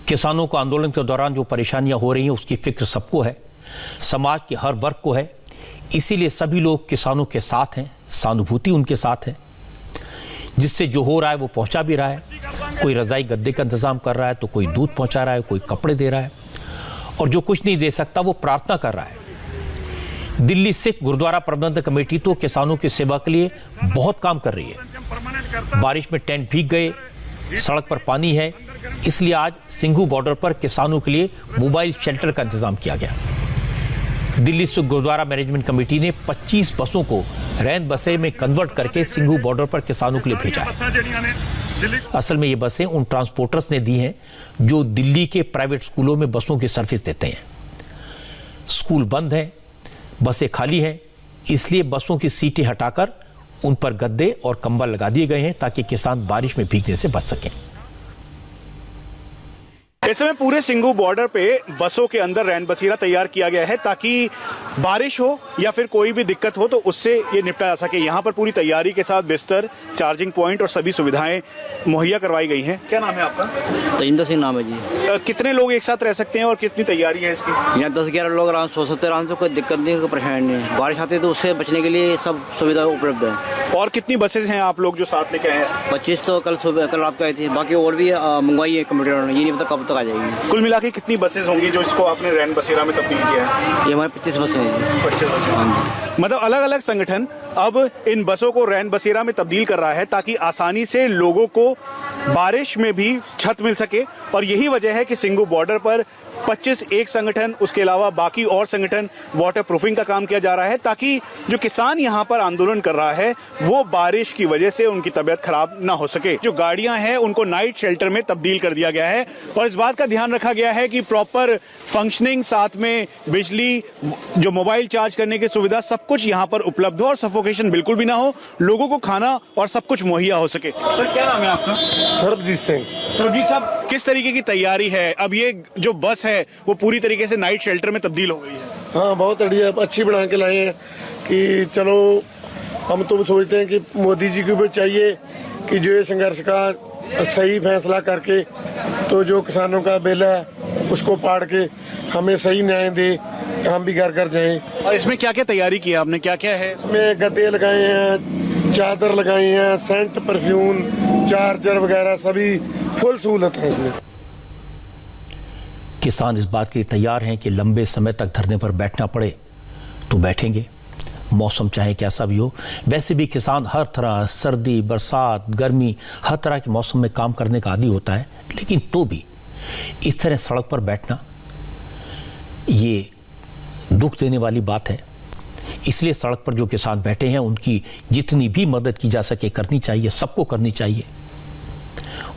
किसानों को आंदोलन के दौरान जो परेशानियां हो रही हैं उसकी फिक्र सबको है, समाज के हर वर्ग को है, इसीलिए सभी लोग किसानों के साथ हैं, सहानुभूति उनके साथ है। जिससे जो हो रहा है वो पहुंचा भी रहा है, कोई रजाई गद्दे का इंतजाम कर रहा है, तो कोई दूध पहुंचा रहा है, कोई कपड़े दे रहा है, और जो कुछ नहीं दे सकता वो प्रार्थना कर रहा है। दिल्ली सिख गुरुद्वारा प्रबंधन कमेटी तो किसानों की सेवा के लिए बहुत काम कर रही है। बारिश में टेंट भीग गए, सड़क पर पानी है, इसलिए आज सिंघू बॉर्डर पर किसानों के लिए मोबाइल शेल्टर का इंतजाम किया गया। दिल्ली सिख गुरुद्वारा मैनेजमेंट कमेटी ने 25 बसों को रैन बसें में कन्वर्ट करके सिंघू बॉर्डर पर किसानों के लिए भेजा है। असल में ये बसें उन ट्रांसपोर्टर्स ने दी हैं जो दिल्ली के प्राइवेट स्कूलों में बसों की सर्विस देते हैं। स्कूल बंद हैं, बसें खाली हैं, इसलिए बसों की सीटें हटाकर उन पर गद्दे और कंबल लगा दिए गए हैं ताकि किसान बारिश में भीगने से बच सकें। इस समय पूरे सिंघू बॉर्डर पे बसों के अंदर रैन बसेरा तैयार किया गया है ताकि बारिश हो या फिर कोई भी दिक्कत हो तो उससे ये निपटा जा सके। यहाँ पर पूरी तैयारी के साथ बिस्तर, चार्जिंग पॉइंट और सभी सुविधाएं मुहैया करवाई गई हैं। क्या नाम है आपका? तजिंदर सिंह नाम है जी। कितने लोग एक साथ रह सकते हैं और कितनी तैयारी है इसकी? यहाँ 10-11 लोग आराम सो सकते हैं, आराम से, कोई दिक्कत नहीं, कोई परेशानी नहीं है। बारिश आती है तो उससे बचने के लिए सब सुविधा उपलब्ध है। और कितनी बसेज हैं आप लोग जो साथ लेके आए हैं? 25 तो कल रात को आई थी, बाकी और भी मंगवाई है कमेटी ने, ये नहीं पता कब तक आ जाएगी। कुल मिला के कितनी बसेज होंगी जो इसको आपने रैन बसेरा में तब्दील किया है? ये हमारे 25 बसें हैं। 25 बसें। मतलब अलग अलग संगठन अब इन बसों को रैन बसेरा में तब्दील कर रहा है ताकि आसानी से लोगों को बारिश में भी छत मिल सके। और यही वजह है कि सिंघू बॉर्डर पर 25 एक संगठन, उसके अलावा बाकी और संगठन वाटर प्रूफिंग का काम किया जा रहा है ताकि जो किसान यहाँ पर आंदोलन कर रहा है वो बारिश की वजह से उनकी तबीयत खराब ना हो सके। जो गाड़ियां हैं उनको नाइट शेल्टर में तब्दील कर दिया गया है और इस बात का ध्यान रखा गया है कि प्रॉपर फंक्शनिंग, साथ में बिजली, जो मोबाइल चार्ज करने की सुविधा, सब कुछ यहाँ पर उपलब्ध हो और सफोकेशन बिल्कुल भी ना हो, लोगों को खाना और सब कुछ मुहैया हो सके। सर क्या नाम है आपका? सरबजीत सिंह। सरबजीत साहब, किस तरीके की तैयारी है? अब ये जो बस है वो पूरी तरीके से नाइट शेल्टर में तब्दील हो गई है। हाँ, बहुत अच्छी बना के लाए हैं कि चलो, हम तो सोचते हैं कि मोदी जी को भी चाहिए कि जो ये संघर्ष का सही फैसला करके तो जो किसानों का बिल है उसको पाड़ के हमें सही न्याय दे, हम भी घर घर जाएं। और इसमें क्या क्या तैयारी की आपने? क्या क्या है इसमें? गद्दे लगाए हैं, चादर लगाई हैं, सेंट, परफ्यूम, चार्जर वगैरह सभी फुल सहूलत है इसमें। किसान इस बात के लिए तैयार हैं कि लंबे समय तक धरने पर बैठना पड़े तो बैठेंगे, मौसम चाहे कैसा भी हो। वैसे भी किसान हर तरह, सर्दी, बरसात, गर्मी, हर तरह के मौसम में काम करने का आदी होता है, लेकिन तो भी इस तरह सड़क पर बैठना ये दुख देने वाली बात है। इसलिए सड़क पर जो किसान बैठे हैं उनकी जितनी भी मदद की जा सके करनी चाहिए, सबको करनी चाहिए,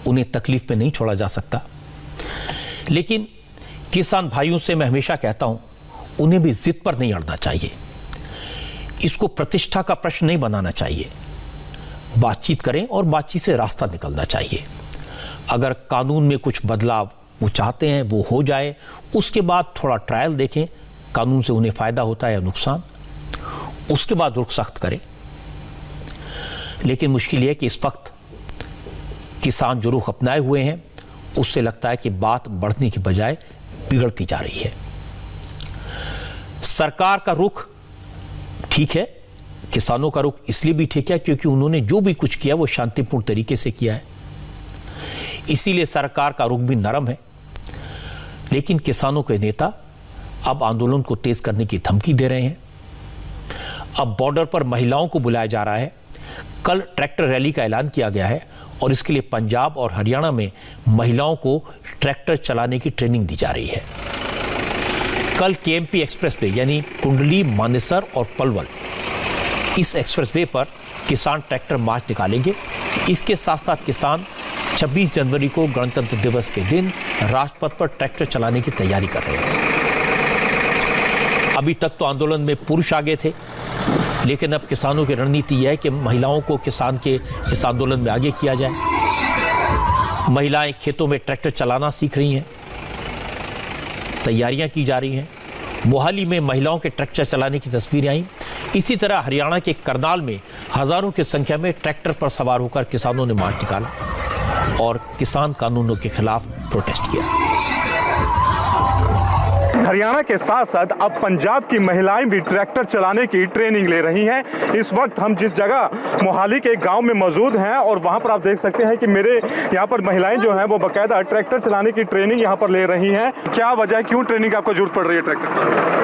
उन्हें तकलीफ में नहीं छोड़ा जा सकता। लेकिन किसान भाइयों से मैं हमेशा कहता हूं, उन्हें भी जिद पर नहीं अड़ना चाहिए, इसको प्रतिष्ठा का प्रश्न नहीं बनाना चाहिए। बातचीत करें और बातचीत से रास्ता निकलना चाहिए। अगर कानून में कुछ बदलाव वो चाहते हैं वो हो जाए, उसके बाद थोड़ा ट्रायल देखें, कानून से उन्हें फायदा होता है या नुकसान, उसके बाद रुख सख्त करें। लेकिन मुश्किल यह कि इस वक्त किसान जो रुख अपनाए हुए हैं उससे लगता है कि बात बढ़ने की बजाय बिगड़ती जा रही है। सरकार का रुख ठीक है, किसानों का रुख इसलिए भी ठीक है क्योंकि उन्होंने जो भी कुछ किया वो शांतिपूर्ण तरीके से किया है, इसीलिए सरकार का रुख भी नरम है। लेकिन किसानों के नेता अब आंदोलन को तेज करने की धमकी दे रहे हैं। अब बॉर्डर पर महिलाओं को बुलाया जा रहा है, कल ट्रैक्टर रैली का ऐलान किया गया है और इसके लिए पंजाब और हरियाणा में महिलाओं को ट्रैक्टर चलाने की ट्रेनिंग दी जा रही है। कल केएमपी एक्सप्रेसवे यानी कुंडली, मानेसर और पलवल, इस एक्सप्रेसवे पर किसान ट्रैक्टर मार्च निकालेंगे। इसके साथ साथ किसान 26 जनवरी को गणतंत्र दिवस के दिन राजपथ पर ट्रैक्टर चलाने की तैयारी कर रहे हैं। अभी तक तो आंदोलन में पुरुष आगे थे, लेकिन अब किसानों की रणनीति है कि महिलाओं को किसान के इस आंदोलन में आगे किया जाए। महिलाएं खेतों में ट्रैक्टर चलाना सीख रही हैं, तैयारियां की जा रही हैं। मोहाली में महिलाओं के ट्रैक्टर चलाने की तस्वीरें आई। इसी तरह हरियाणा के करनाल में हजारों की संख्या में ट्रैक्टर पर सवार होकर किसानों ने मार्च निकाला और किसान कानूनों के खिलाफ प्रोटेस्ट किया। हरियाणा के साथ साथ अब पंजाब की महिलाएं भी ट्रैक्टर चलाने की ट्रेनिंग ले रही हैं। इस वक्त हम जिस जगह मोहाली के गांव में मौजूद हैं और वहां पर आप देख सकते हैं कि मेरे यहाँ पर महिलाएं जो हैं वो बाकायदा ट्रैक्टर चलाने की ट्रेनिंग यहाँ पर ले रही हैं। क्या वजह है, क्यों ट्रेनिंग आपको जरूरत पड़ रही है ट्रैक्टर?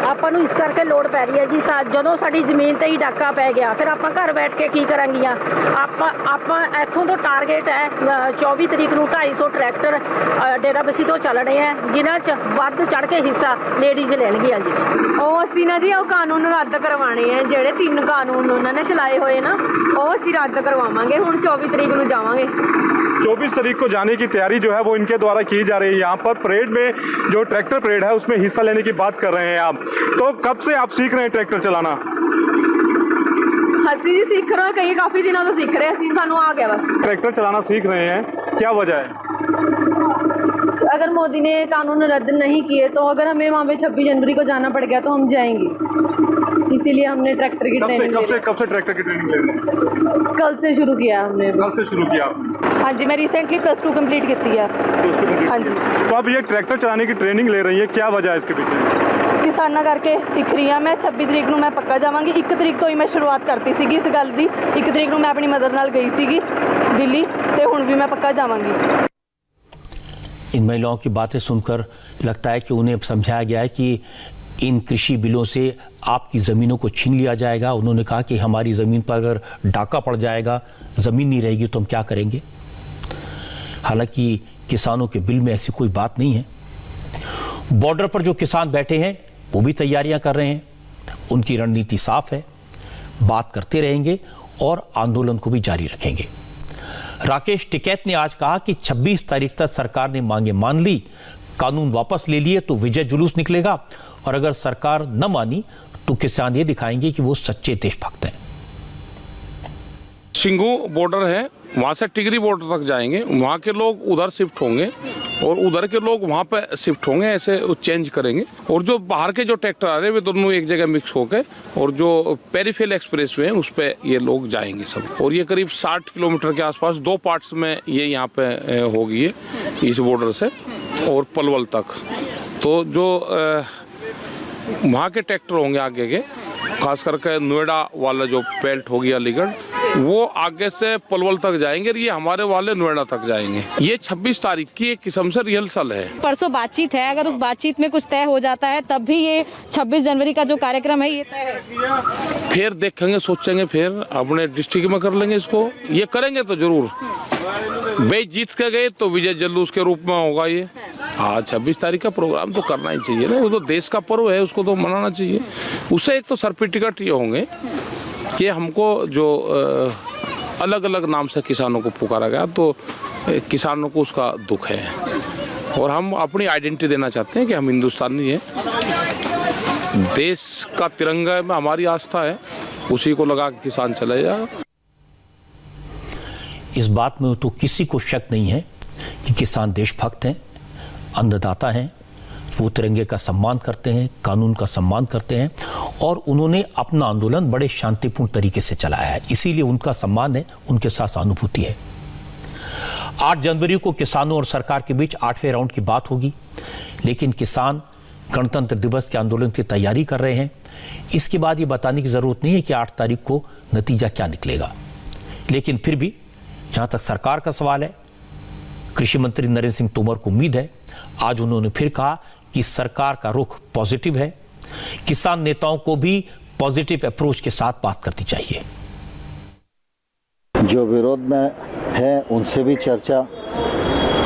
ਆਪਾਂ ਨੂੰ ਇਸ ਕਰਕੇ ਲੋੜ ਪੈ ਰਹੀ ਹੈ ਜੀ। ਜਦੋਂ ਸਾਡੀ ਜ਼ਮੀਨ ਤੇ ਹੀ ਡਾਕਾ ਪੈ ਗਿਆ, ਫਿਰ ਆਪਾਂ ਘਰ ਬੈਠ ਕੇ ਕੀ ਕਰਾਂਗੀਆਂ। ਆਪਾਂ ਇੱਥੋਂ ਤੋਂ ਟਾਰਗੇਟ ਹੈ 24 ਤਰੀਕ ਨੂੰ 250 ਟਰੈਕਟਰ ਡੇਰਾਬੱਸੀ ਤੋਂ ਚੱਲ ਰਹੇ ਹੈ, ਜਿਨ੍ਹਾਂ 'ਚ ਵੱਧ ਚੜ ਕੇ ਹਿੱਸਾ ਲੇਡੀਜ਼ ਲੈਣਗੀਆਂ ਜੀ। ਉਹ ਅਸੀਂ ਨਾ ਜੀ ਉਹ ਕਾਨੂੰਨ ਰੱਦ ਕਰਵਾਉਣੇ ਆ, ਜਿਹੜੇ 3 ਕਾਨੂੰਨ ਉਹਨਾਂ ਨੇ ਚਲਾਏ ਹੋਏ ਨਾ, ਉਹ ਅਸੀਂ ਰੱਦ ਕਰਵਾਵਾਂਗੇ। ਹੁਣ 24 ਤਰੀਕ ਨੂੰ ਜਾਵਾਂਗੇ। 24 तारीख को जाने की तैयारी जो है वो इनके द्वारा की जा रही है। यहाँ पर परेड में जो ट्रैक्टर परेड है उसमें हिस्सा लेने की बात कर रहे हैं आप। तो कब से आप सीख रहे हैं ट्रैक्टर चलाना? ਅਸੀਂ ਜੀ ਸਿੱਖ ਰਹੇ ਕਈ ਕਾਫੀ ਦਿਨਾਂ ਤੋਂ ਸਿੱਖ ਰਹੇ ਅਸੀਂ, ਸਾਨੂੰ ਆ ਗਿਆ बस। ट्रैक्टर चलाना सीख रहे हैं, क्या वजह है? अगर मोदी ने कानून रद्द नहीं किए तो अगर हमें वहाँ पे 26 जनवरी को जाना पड़ गया तो हम जाएंगे, इसीलिए हमने ट्रैक्टर की ट्रेनिंग कब से ट्रैक्टर की ट्रेनिंग ले रहे हैं? कल से शुरू किया हमने। कल से शुरू किया? हाँ जी, मैं रिसेंटली +2 कंप्लीट की है। हाँ जी। तो अब ये ट्रैक्टर चलाने की ट्रेनिंग ले रही है, क्या वजह है इसके पीछे? किसाना करके सीख रही हाँ। मैं 26 तरीक ਨੂੰ मैं पक्का जावांगी। 1 तरीक तो ही मैं शुरुआत करती सीगी इस गल दी। 1 तरीक ਨੂੰ मैं अपनी मदर नाल गई सीगी दिल्ली, ते हुण भी मैं पक्का जावांगी। इन महिलाओं की बातें सुनकर लगता है कि उन्हें समझाया गया है कि इन कृषि बिलों से आपकी ज़मीनों को छीन लिया जाएगा। उन्होंने कहा कि हमारी ज़मीन पर अगर डाका पड़ जाएगा, ज़मीन नहीं रहेगी तो हम क्या करेंगे। हालांकि किसानों के बिल में ऐसी कोई बात नहीं है। बॉर्डर पर जो किसान बैठे हैं वो भी तैयारियां कर रहे हैं। उनकी रणनीति साफ है, बात करते रहेंगे और आंदोलन को भी जारी रखेंगे। राकेश टिकैत ने आज कहा कि 26 तारीख तक सरकार ने मांगे मान ली, कानून वापस ले लिए तो विजय जुलूस निकलेगा, और अगर सरकार न मानी तो किसान ये दिखाएंगे कि वो सच्चे देशभक्त हैं। सिंगू बॉर्डर है, वहाँ से टिगरी बॉर्डर तक जाएंगे, वहाँ के लोग उधर शिफ्ट होंगे और उधर के लोग वहाँ पे शिफ्ट होंगे, ऐसे चेंज करेंगे। और जो बाहर के जो ट्रैक्टर आ रहे हैं वे दोनों एक जगह मिक्स होकर, और जो पेरिफेरल एक्सप्रेसवे है उस पे ये लोग जाएंगे सब। और ये करीब 60 किलोमीटर के आसपास 2 पार्ट्स में ये यहाँ पे होगी ये, इस बॉर्डर से और पलवल तक। तो जो वहाँ के ट्रैक्टर होंगे आगे के, खास करके नोएडा वाला जो बेल्ट होगी अलीगढ़, वो आगे से पलवल तक जाएंगे और ये हमारे वाले नोएडा तक जाएंगे। ये 26 तारीख की एक किस्म से रिहर्सल है। परसों बातचीत है, अगर उस बातचीत में कुछ तय हो जाता है तब भी ये 26 जनवरी का जो कार्यक्रम है ये तय है। फिर देखेंगे, सोचेंगे, फिर अपने डिस्ट्रिक्ट में कर लेंगे इसको। ये करेंगे तो जरूर, बेच जीत के गए तो विजय जुलूस के रूप में होगा ये। हाँ, 26 तारीख का प्रोग्राम तो करना ही चाहिए ना, वो तो देश का पर्व है, उसको तो मनाना चाहिए। उससे एक तो सर पे टिकट ये होंगे कि हमको जो अलग अलग नाम से किसानों को पुकारा गया, तो किसानों को उसका दुख है और हम अपनी आइडेंटिटी देना चाहते हैं कि हम हिंदुस्तानी हैं। देश का तिरंगा में हमारी आस्था है, उसी को लगा के किसान चला जाएगा। इस बात में तो किसी को शक नहीं है कि किसान देशभक्त हैं, अन्नदाता हैं, वो तिरंगे का सम्मान करते हैं, कानून का सम्मान करते हैं, और उन्होंने अपना आंदोलन बड़े शांतिपूर्ण तरीके से चलाया है। इसीलिए उनका सम्मान है, उनके साथ सहानुभूति है। 8 जनवरी को किसानों और सरकार के बीच 8वें राउंड की बात होगी, लेकिन किसान गणतंत्र दिवस के आंदोलन की तैयारी कर रहे हैं। इसके बाद ये बताने की जरूरत नहीं है कि 8 तारीख को नतीजा क्या निकलेगा, लेकिन फिर भी जहां तक सरकार का सवाल है, कृषि मंत्री नरेंद्र सिंह तोमर को उम्मीद है, आज उन्होंने फिर कहा कि सरकार का रुख पॉजिटिव है। किसान नेताओं को भी पॉजिटिव अप्रोच के साथ बात करनी चाहिए। जो विरोध में है उनसे भी चर्चा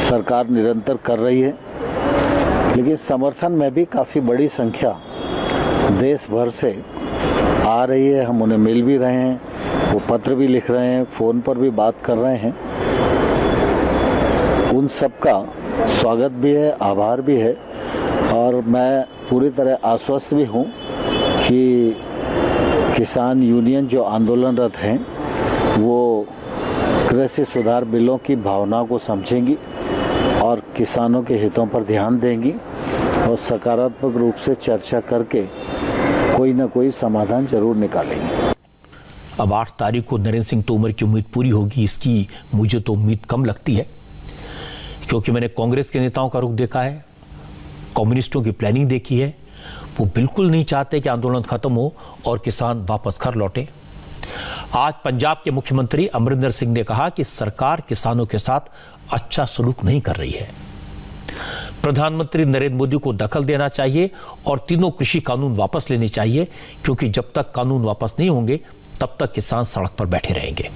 सरकार निरंतर कर रही है, लेकिन समर्थन में भी काफ़ी बड़ी संख्या देश भर से आ रही है। हम उन्हें मिल भी रहे हैं, वो पत्र भी लिख रहे हैं, फ़ोन पर भी बात कर रहे हैं। उन सब का स्वागत भी है, आभार भी है, और मैं पूरी तरह आश्वस्त भी हूँ कि किसान यूनियन जो आंदोलनरत हैं वो कृषि सुधार बिलों की भावना को समझेंगी और किसानों के हितों पर ध्यान देंगी और सकारात्मक रूप से चर्चा करके कोई ना कोई समाधान जरूर निकालेंगे। अब 8 तारीख को नरेंद्र सिंह तोमर की उम्मीद पूरी होगी, इसकी मुझे तो उम्मीद कम लगती है, क्योंकि मैंने कांग्रेस के नेताओं का रुख देखा है, कम्युनिस्टों की प्लानिंग देखी है। वो बिल्कुल नहीं चाहते कि आंदोलन खत्म हो और किसान वापस घर लौटे। आज पंजाब के मुख्यमंत्री अमरिंदर सिंह ने कहा कि सरकार किसानों के साथ अच्छा सलूक नहीं कर रही है। प्रधानमंत्री नरेंद्र मोदी को दखल देना चाहिए और तीनों कृषि कानून वापस लेने चाहिए, क्योंकि जब तक कानून वापस नहीं होंगे तब तक किसान सड़क पर बैठे रहेंगे।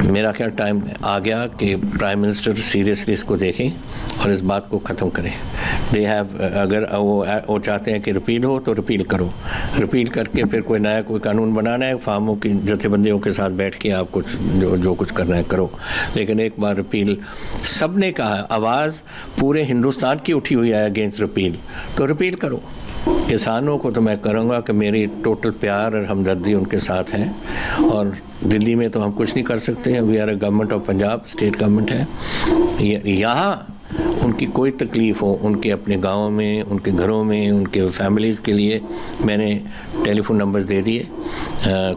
मेरा क्या टाइम आ गया कि प्राइम मिनिस्टर सीरियसली इसको देखें और इस बात को ख़त्म करें। दे हैव, अगर वो चाहते हैं कि रिपील हो तो रिपील करो, रिपील करके फिर कोई नया कोई कानून बनाना है, फार्मों की जथेबंदियों के साथ बैठ के आप कुछ जो कुछ करना है करो, लेकिन एक बार रिपील, सब ने कहा, आवाज़ पूरे हिंदुस्तान की उठी हुई है अगेंस्ट रिपील, तो रिपील करो। किसानों को तो मैं करूँगा कि मेरी टोटल प्यार और हमदर्दी उनके साथ है, और दिल्ली में तो हम कुछ नहीं कर सकते हैं, we are a government of Punjab, state government है। यहाँ उनकी कोई तकलीफ़ हो, उनके अपने गाँव में, उनके घरों में, उनके फैमिलीज़ के लिए मैंने टेलीफोन नंबर्स दे दिए,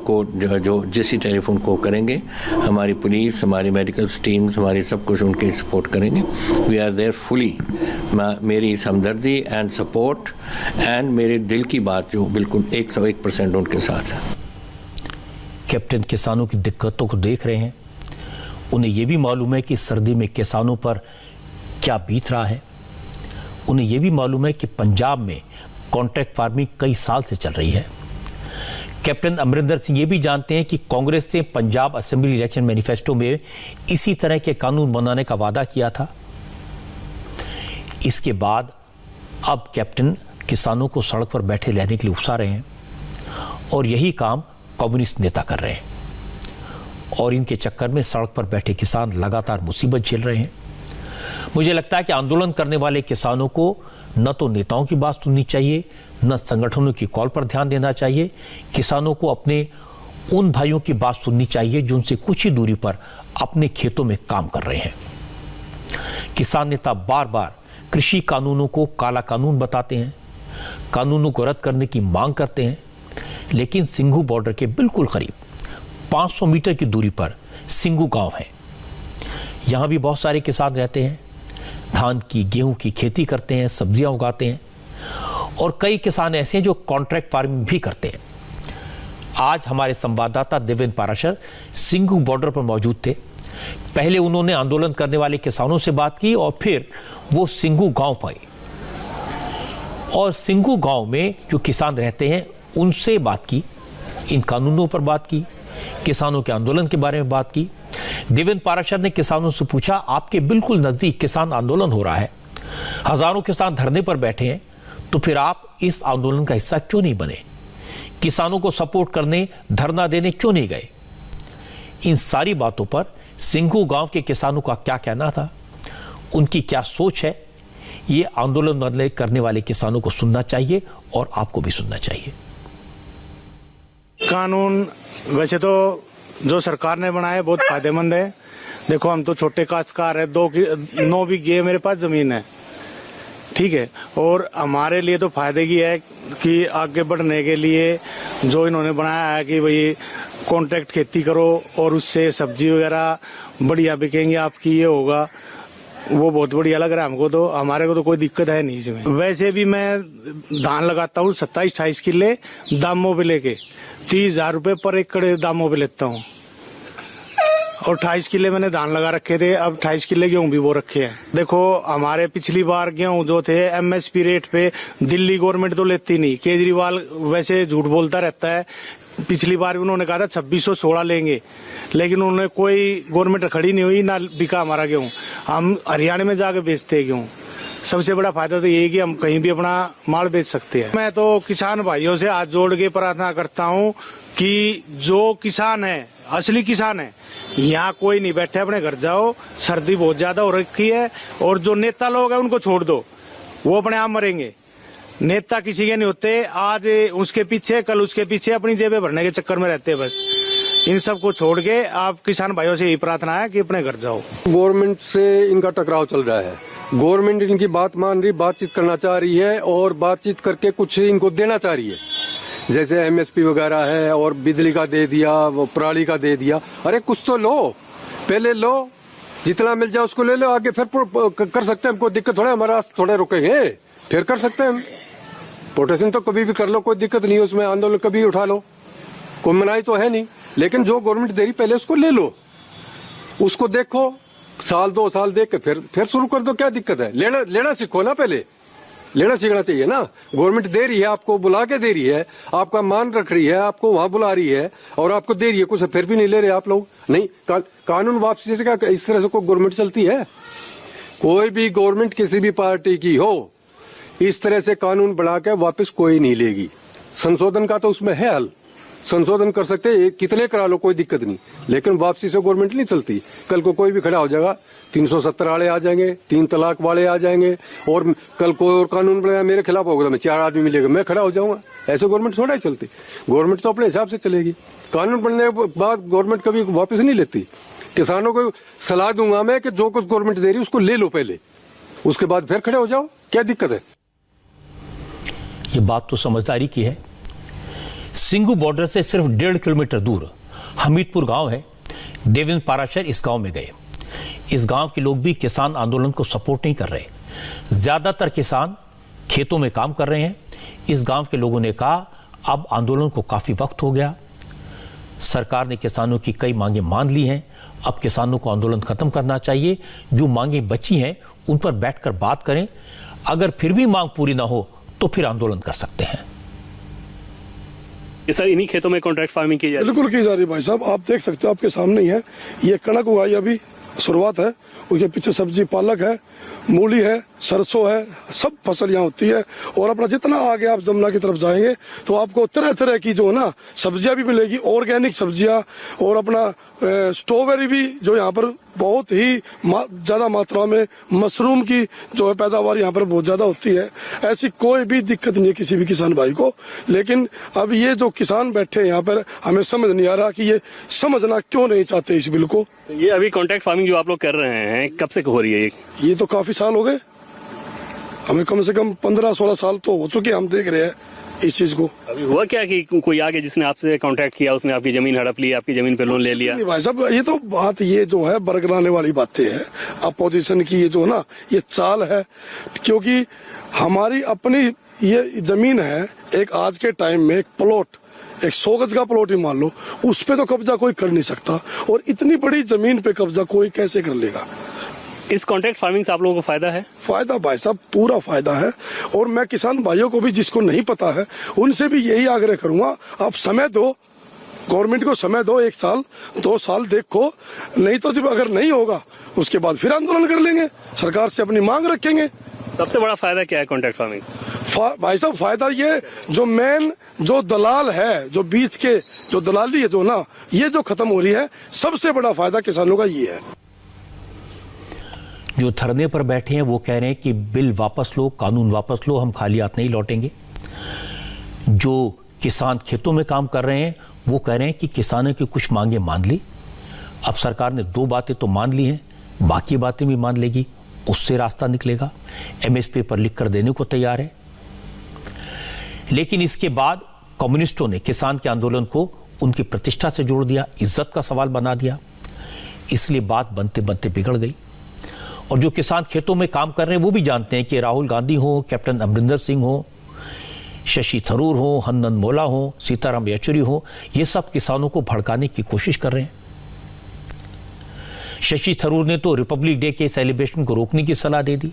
कोड जो जिस ही टेलीफोन को करेंगे, हमारी पुलिस, हमारी मेडिकल टीम्स, हमारी सब कुछ उनके सपोर्ट करेंगे। We are there fully. मेरी हमदर्दी एंड सपोर्ट एंड मेरे दिल की बात जो बिल्कुल 101% उनके साथ है। कैप्टन किसानों की दिक्कतों को देख रहे हैं, उन्हें यह भी मालूम है कि सर्दी में किसानों पर क्या बीत रहा है। उन्हें यह भी मालूम है कि पंजाब में कॉन्ट्रैक्ट फार्मिंग कई साल से चल रही है। कैप्टन अमरिंदर सिंह ये भी जानते हैं कि कांग्रेस ने पंजाब असेंबली इलेक्शन मैनिफेस्टो में इसी तरह के कानून बनाने का वादा किया था। इसके बाद अब कैप्टन किसानों को सड़क पर बैठे रहने के लिए उकसा रहे हैं, और यही काम कम्युनिस्ट नेता कर रहे हैं, और इनके चक्कर में सड़क पर बैठे किसान लगातार मुसीबत झेल रहे हैं। मुझे लगता है कि आंदोलन करने वाले किसानों को न तो नेताओं की बात सुननी चाहिए, न संगठनों की कॉल पर ध्यान देना चाहिए। किसानों को अपने उन भाइयों की बात सुननी चाहिए जो उनसे कुछ ही दूरी पर अपने खेतों में काम कर रहे हैं। किसान नेता बार बार कृषि कानूनों को काला कानून बताते हैं, कानूनों को रद्द करने की मांग करते हैं, लेकिन सिंघू बॉर्डर के बिल्कुल करीब 500 मीटर की दूरी पर सिंघू गांव है। यहाँ भी बहुत सारे किसान रहते हैं, धान की, गेहूं की खेती करते हैं, सब्जियां उगाते हैं, और कई किसान ऐसे हैं जो कॉन्ट्रैक्ट फार्मिंग भी करते हैं। आज हमारे संवाददाता देवेंद्र पाराशर सिंघू बॉर्डर पर मौजूद थे। पहले उन्होंने आंदोलन करने वाले किसानों से बात की और फिर वो सिंघू गांव पाए और सिंघू गांव में जो किसान रहते हैं उनसे बात की, इन कानूनों पर बात की, किसानों के आंदोलन के बारे में बात की। देवेंद्र पाराशर ने किसानों से पूछा, आपके बिल्कुल नजदीक किसान आंदोलन हो रहा है, हजारों किसान धरने पर बैठे हैं, तो फिर आप इस आंदोलन का हिस्सा क्यों नहीं बने? किसानों को सपोर्ट करने, धरना देने क्यों नहीं गए? इन सारी बातों पर सिंघू गांव के किसानों का क्या कहना था, उनकी क्या सोच है, ये आंदोलन करने वाले किसानों को सुनना चाहिए और आपको भी सुनना चाहिए। कानून वैसे तो जो सरकार ने बनाया बहुत फायदेमंद है। देखो हम तो छोटे काश्तकार है, 9 बीघे मेरे पास जमीन है, ठीक है, और हमारे लिए तो फायदे की है कि आगे बढ़ने के लिए जो इन्होंने बनाया है कि भाई कॉन्ट्रैक्ट खेती करो और उससे सब्जी वगैरह बढ़िया बिकेंगी आपकी, ये होगा, वो बहुत बढ़िया लग रहा है हमको। तो हमारे को तो कोई दिक्कत है नहीं इसमें। वैसे भी मैं धान लगाता हूँ 27-28 किले दामों पे लेके 30,000 रुपये पर एकड़ दामों पे लेता हूँ, और 28 किले मैंने धान लगा रखे थे, अब 28 किले गेहूं भी वो रखे हैं। देखो हमारे पिछली बार गेहूं जो थे एमएसपी रेट पे दिल्ली गवर्नमेंट तो लेती नहीं, केजरीवाल वैसे झूठ बोलता रहता है, पिछली बार भी उन्होंने कहा था 2616 लेंगे, लेकिन उन्होंने कोई गवर्नमेंट खड़ी नहीं हुई, ना बिका हमारा गेहूँ। हम हरियाणा में जाके बेचते हैं गेहूँ। सबसे बड़ा फायदा तो यही कि हम कहीं भी अपना माल बेच सकते हैं। मैं तो किसान भाइयों से हाथ जोड़ के प्रार्थना करता हूँ कि जो किसान है, असली किसान है, यहाँ कोई नहीं बैठे, अपने घर जाओ। सर्दी बहुत ज्यादा हो रखी है और जो नेता लोग हैं उनको छोड़ दो, वो अपने आप मरेंगे। नेता किसी के नहीं होते, आज उसके पीछे कल उसके पीछे अपनी जेबें भरने के चक्कर में रहते हैं। बस इन सब को छोड़ के आप किसान भाइयों से यही प्रार्थना है कि अपने घर जाओ। गवर्नमेंट से इनका टकराव चल रहा है, गवर्नमेंट इनकी बात मान रही, बातचीत करना चाह रही है और बातचीत करके कुछ इनको देना चाह रही है, जैसे एमएसपी वगैरह है और बिजली का दे दिया, वो पराली का दे दिया। अरे कुछ तो लो, पहले लो, जितना मिल जाए उसको ले लो, आगे फिर कर सकते हैं। हमको दिक्कत थोड़ा, हमारा थोड़े रुकेंगे, फिर कर सकते हैं हम। प्रोटेस्ट तो कभी भी कर लो, कोई दिक्कत नहीं है उसमें, आंदोलन कभी उठा लो, कोई मनाही तो है नहीं। लेकिन जो गवर्नमेंट दे रही पहले उसको ले लो, उसको देखो, साल 2 साल देख के फिर शुरू कर दो। क्या दिक्कत है? लेना सीखो ना, पहले लेना सीखना चाहिए ना। गवर्नमेंट दे रही है, आपको बुला के दे रही है, आपका मान रख रही है, आपको वहां बुला रही है और आपको दे रही है कुछ, फिर भी नहीं ले रहे आप लोग। नहीं, कानून वापसी से क्या इस तरह से कोई गवर्नमेंट चलती है? कोई भी गवर्नमेंट किसी भी पार्टी की हो, इस तरह से कानून बढ़ा के वापस कोई नहीं लेगी। संशोधन का तो उसमें है हल, संशोधन कर सकते हैं, कितने करा लो, कोई दिक्कत नहीं, लेकिन वापसी से गवर्नमेंट नहीं चलती। कल को कोई भी खड़ा हो जाएगा, 370 वाले आ जाएंगे, 3 तलाक वाले आ जाएंगे और कल कोई और कानून बनेगा मेरे खिलाफ होगा, मैं 4 आदमी मिलेगा, मैं खड़ा हो जाऊंगा। ऐसे गवर्नमेंट थोड़ा ही चलती। गवर्नमेंट तो अपने हिसाब से चलेगी। कानून बनने के बाद गवर्नमेंट कभी वापस नहीं लेती। किसानों को सलाह दूंगा मैं कि जो कुछ गवर्नमेंट दे रही है उसको ले लो पहले, उसके बाद फिर खड़े हो जाओ, क्या दिक्कत है? ये बात तो समझदारी की है। सिंगू बॉर्डर से सिर्फ 1.5 किलोमीटर दूर हमीदपुर गांव है। देवेंद्र पाराशर इस गांव में गए। इस गांव के लोग भी किसान आंदोलन को सपोर्ट नहीं कर रहे। ज्यादातर किसान खेतों में काम कर रहे हैं। इस गांव के लोगों ने कहा अब आंदोलन को काफी वक्त हो गया, सरकार ने किसानों की कई मांगे मान ली हैं, अब किसानों को आंदोलन खत्म करना चाहिए। जो मांगे बची हैं उन पर बैठकर बात करें, अगर फिर भी मांग पूरी ना हो तो फिर आंदोलन कर सकते हैं। सर इन्हीं खेतों में कॉन्ट्रैक्ट फार्मिंग की जा रही है? बिल्कुल की जा रही है भाई साहब, आप देख सकते हो, आपके सामने ही है। ये कणक उगाई अभी शुरुआत है, उसके पीछे सब्जी पालक है, मूली है, सरसों है, सब फसल यहाँ होती है। और अपना जितना आगे आप जमुना की तरफ जाएंगे तो आपको तरह तरह की जो है ना सब्जियां भी मिलेगी, ऑर्गेनिक सब्जियां, और अपना स्ट्रॉबेरी भी जो यहाँ पर बहुत ही ज्यादा मात्रा में, मशरूम की जो है पैदावार यहाँ पर बहुत ज्यादा होती है। ऐसी कोई भी दिक्कत नहीं है किसी भी किसान भाई को। लेकिन अब ये जो किसान बैठे हैं यहाँ पर, हमें समझ नहीं आ रहा कि ये समझना क्यों नहीं चाहते इस बिल को। ये अभी कॉन्ट्रैक्ट फार्मिंग जो आप लोग कर रहे हैं कब से हो रही है? ये तो काफी साल हो गए, हमें कम से कम 15-16 साल तो हो चुके, हम देख रहे हैं इस चीज को। अभी हुआ क्या कि कोई आगे जिसने आपसे कॉन्ट्रैक्ट किया उसने आपकी जमीन हड़प ली, आपकी जमीन पे लोन ले लिया? नहीं भाई साहब, ये तो बात ये जो है बरगलाने वाली बातें हैं। अपोजिशन की ये जो है ना ये चाल है, क्योंकि हमारी अपनी ये जमीन है। एक आज के टाइम में एक प्लॉट, एक 100 गज का प्लॉट ही मान लो, उस पे तो कब्जा कोई कर नहीं सकता, और इतनी बड़ी जमीन पे कब्जा कोई कैसे कर लेगा? इस कॉन्ट्रैक्ट फार्मिंग से आप लोगों को फायदा है? फायदा भाई साहब, पूरा फायदा है। और मैं किसान भाइयों को भी जिसको नहीं पता है उनसे भी यही आग्रह करूंगा, आप समय दो, गवर्नमेंट को समय दो, 1 साल 2 साल देखो, नहीं तो जब अगर नहीं होगा उसके बाद फिर आंदोलन कर लेंगे, सरकार से अपनी मांग रखेंगे। सबसे बड़ा फायदा क्या है कॉन्ट्रैक्ट फार्मिंग? भाई साहब फायदा ये, जो मेन जो दलाल है, जो बीच के जो दलाली है जो ना, ये जो खत्म हो रही है, सबसे बड़ा फायदा किसानों का ये है। जो धरने पर बैठे हैं वो कह रहे हैं कि बिल वापस लो, कानून वापस लो, हम खाली हाथ नहीं लौटेंगे। जो किसान खेतों में काम कर रहे हैं वो कह रहे हैं कि किसानों की कुछ मांगे मान ली, अब सरकार ने 2 बातें तो मान ली हैं, बाकी बातें भी मान लेगी, उससे रास्ता निकलेगा। एमएसपी पर लिख कर देने को तैयार है। लेकिन इसके बाद कम्युनिस्टों ने किसान के आंदोलन को उनकी प्रतिष्ठा से जोड़ दिया, इज्जत का सवाल बना दिया, इसलिए बात बनते बनते बिगड़ गई। और जो किसान खेतों में काम कर रहे हैं वो भी जानते हैं कि राहुल गांधी हो, कैप्टन अमरिंदर सिंह हो, शशि थरूर हो, हन्नन मोला हो, सीताराम येचुरी हो, ये सब किसानों को भड़काने की कोशिश कर रहे हैं। शशि थरूर ने तो रिपब्लिक डे के सेलिब्रेशन को रोकने की सलाह दे दी,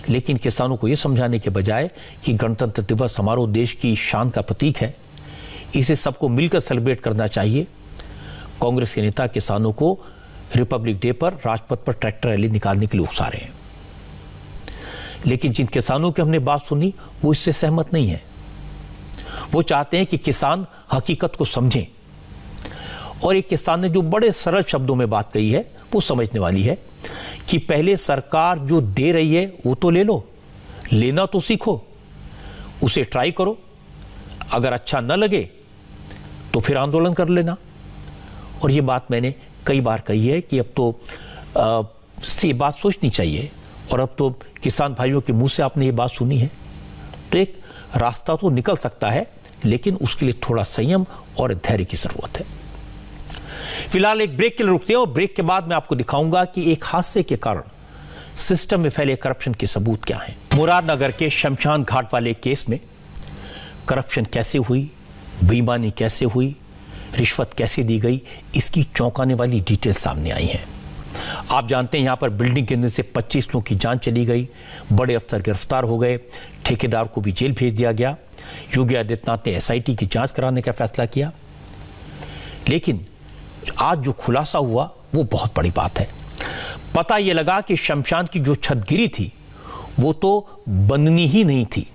लेकिन किसानों को यह समझाने के बजाय कि गणतंत्र दिवस समारोह देश की शान का प्रतीक है, इसे सबको मिलकर सेलिब्रेट करना चाहिए। कांग्रेस के नेता किसानों को रिपब्लिक डे पर राजपथ पर ट्रैक्टर रैली निकालने के लिए उकसा रहे हैं, लेकिन जिन किसानों की हमने बात सुनी वो इससे सहमत नहीं है। वो चाहते हैं कि किसान हकीकत को समझें, और एक किसान ने जो बड़े सरल शब्दों में बात कही है वो समझने वाली है कि पहले सरकार जो दे रही है वो तो ले लो, लेना तो सीखो, उसे ट्राई करो, अगर अच्छा न लगे तो फिर आंदोलन कर लेना। और ये बात मैंने कई बार कही है कि अब तो ये बात सोचनी चाहिए, और अब तो किसान भाइयों के मुंह से आपने ये बात सुनी है, तो एक रास्ता तो निकल सकता है, लेकिन उसके लिए थोड़ा संयम और धैर्य की जरूरत है। फिलहाल एक ब्रेक के लिए रुकते हैं, और ब्रेक के बाद मैं आपको दिखाऊंगा कि एक हादसे के कारण सिस्टम में फैले करप्शन के सबूत क्या हैं। मुरादनगर के शमशान घाट वाले केस में करप्शन कैसे हुई, बेईमानी कैसे हुई, रिश्वत कैसे दी गई, इसकी चौंकाने वाली डिटेल सामने आई हैं। आप जानते हैं यहां पर बिल्डिंग गिरने से 25 लोगों की जान चली गई, बड़े अफसर गिरफ्तार हो गए, ठेकेदार को भी जेल भेज दिया गया। योगी आदित्यनाथ ने एसआईटी की जांच कराने का फैसला किया, लेकिन आज जो खुलासा हुआ वो बहुत बड़ी बात है। पता ये लगा कि शमशान की जो छत गिरी थी वो तो बननी ही नहीं थी,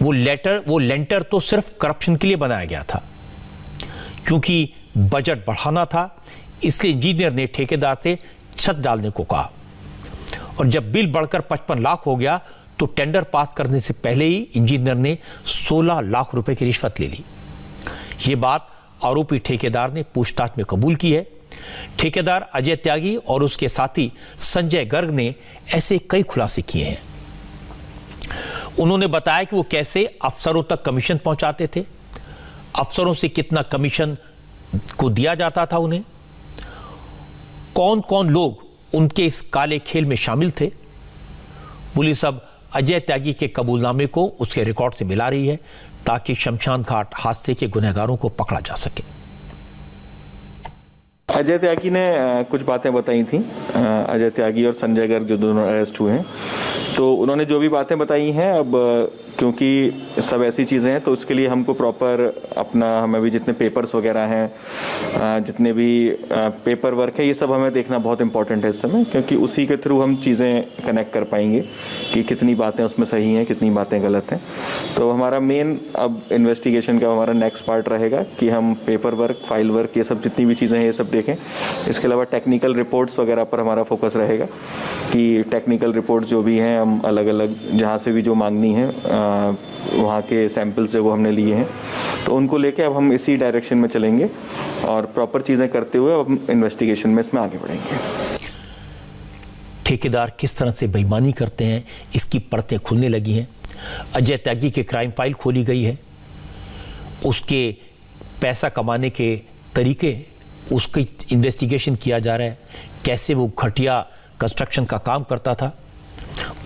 वो लेंटर तो सिर्फ करप्शन के लिए बनाया गया था। क्योंकि बजट बढ़ाना था, इसलिए इंजीनियर ने ठेकेदार से छत डालने को कहा, और जब बिल बढ़कर 55 लाख हो गया तो टेंडर पास करने से पहले ही इंजीनियर ने 16 लाख रुपए की रिश्वत ले ली। ये बात आरोपी ठेकेदार ने पूछताछ में कबूल की है। ठेकेदार अजय त्यागी और उसके साथी संजय गर्ग ने ऐसे कई खुलासे किए हैं। उन्होंने बताया कि वो कैसे अफसरों तक कमीशन पहुंचाते थे, अफसरों से कितना कमीशन को दिया जाता था उन्हें, कौन कौन लोग उनके इस काले खेल में शामिल थे। पुलिस अब अजय त्यागी के कबूलनामे को उसके रिकॉर्ड से मिला रही है ताकि शमशान घाट हादसे के गुनहगारों को पकड़ा जा सके। अजय त्यागी ने कुछ बातें बताई थी। अजय त्यागी और संजय गर्ग जो दोनों अरेस्ट हुए हैं, तो उन्होंने जो भी बातें बताई हैं, अब क्योंकि सब ऐसी चीज़ें हैं तो उसके लिए हमको प्रॉपर अपना, हमें भी जितने पेपर्स वगैरह हैं, जितने भी पेपर वर्क है, ये सब हमें देखना बहुत इंपॉर्टेंट है इस समय, क्योंकि उसी के थ्रू हम चीज़ें कनेक्ट कर पाएंगे कि कितनी बातें उसमें सही हैं, कितनी बातें गलत हैं। तो हमारा मेन अब इन्वेस्टिगेशन का हमारा नेक्स्ट पार्ट रहेगा कि हम पेपर वर्क, फाइल वर्क, ये सब जितनी भी चीज़ें हैं ये सब देखें। इसके अलावा टेक्निकल रिपोर्ट्स वगैरह पर हमारा फोकस रहेगा कि टेक्निकल रिपोर्ट जो भी हैं हम अलग अलग जहाँ से भी जो मांगनी है वहाँ के सैंपल से वो हमने लिए हैं, तो उनको लेके अब हम इसी डायरेक्शन में चलेंगे और प्रॉपर चीज़ें करते हुए अब हम इन्वेस्टिगेशन में इसमें आगे बढ़ेंगे। ठेकेदार किस तरह से बेईमानी करते हैं इसकी परतें खुलने लगी हैं। अजय त्यागी के क्राइम फाइल खोली गई है, उसके पैसा कमाने के तरीके, उसकी इन्वेस्टिगेशन किया जा रहा है, कैसे वो घटिया कंस्ट्रक्शन का काम करता था।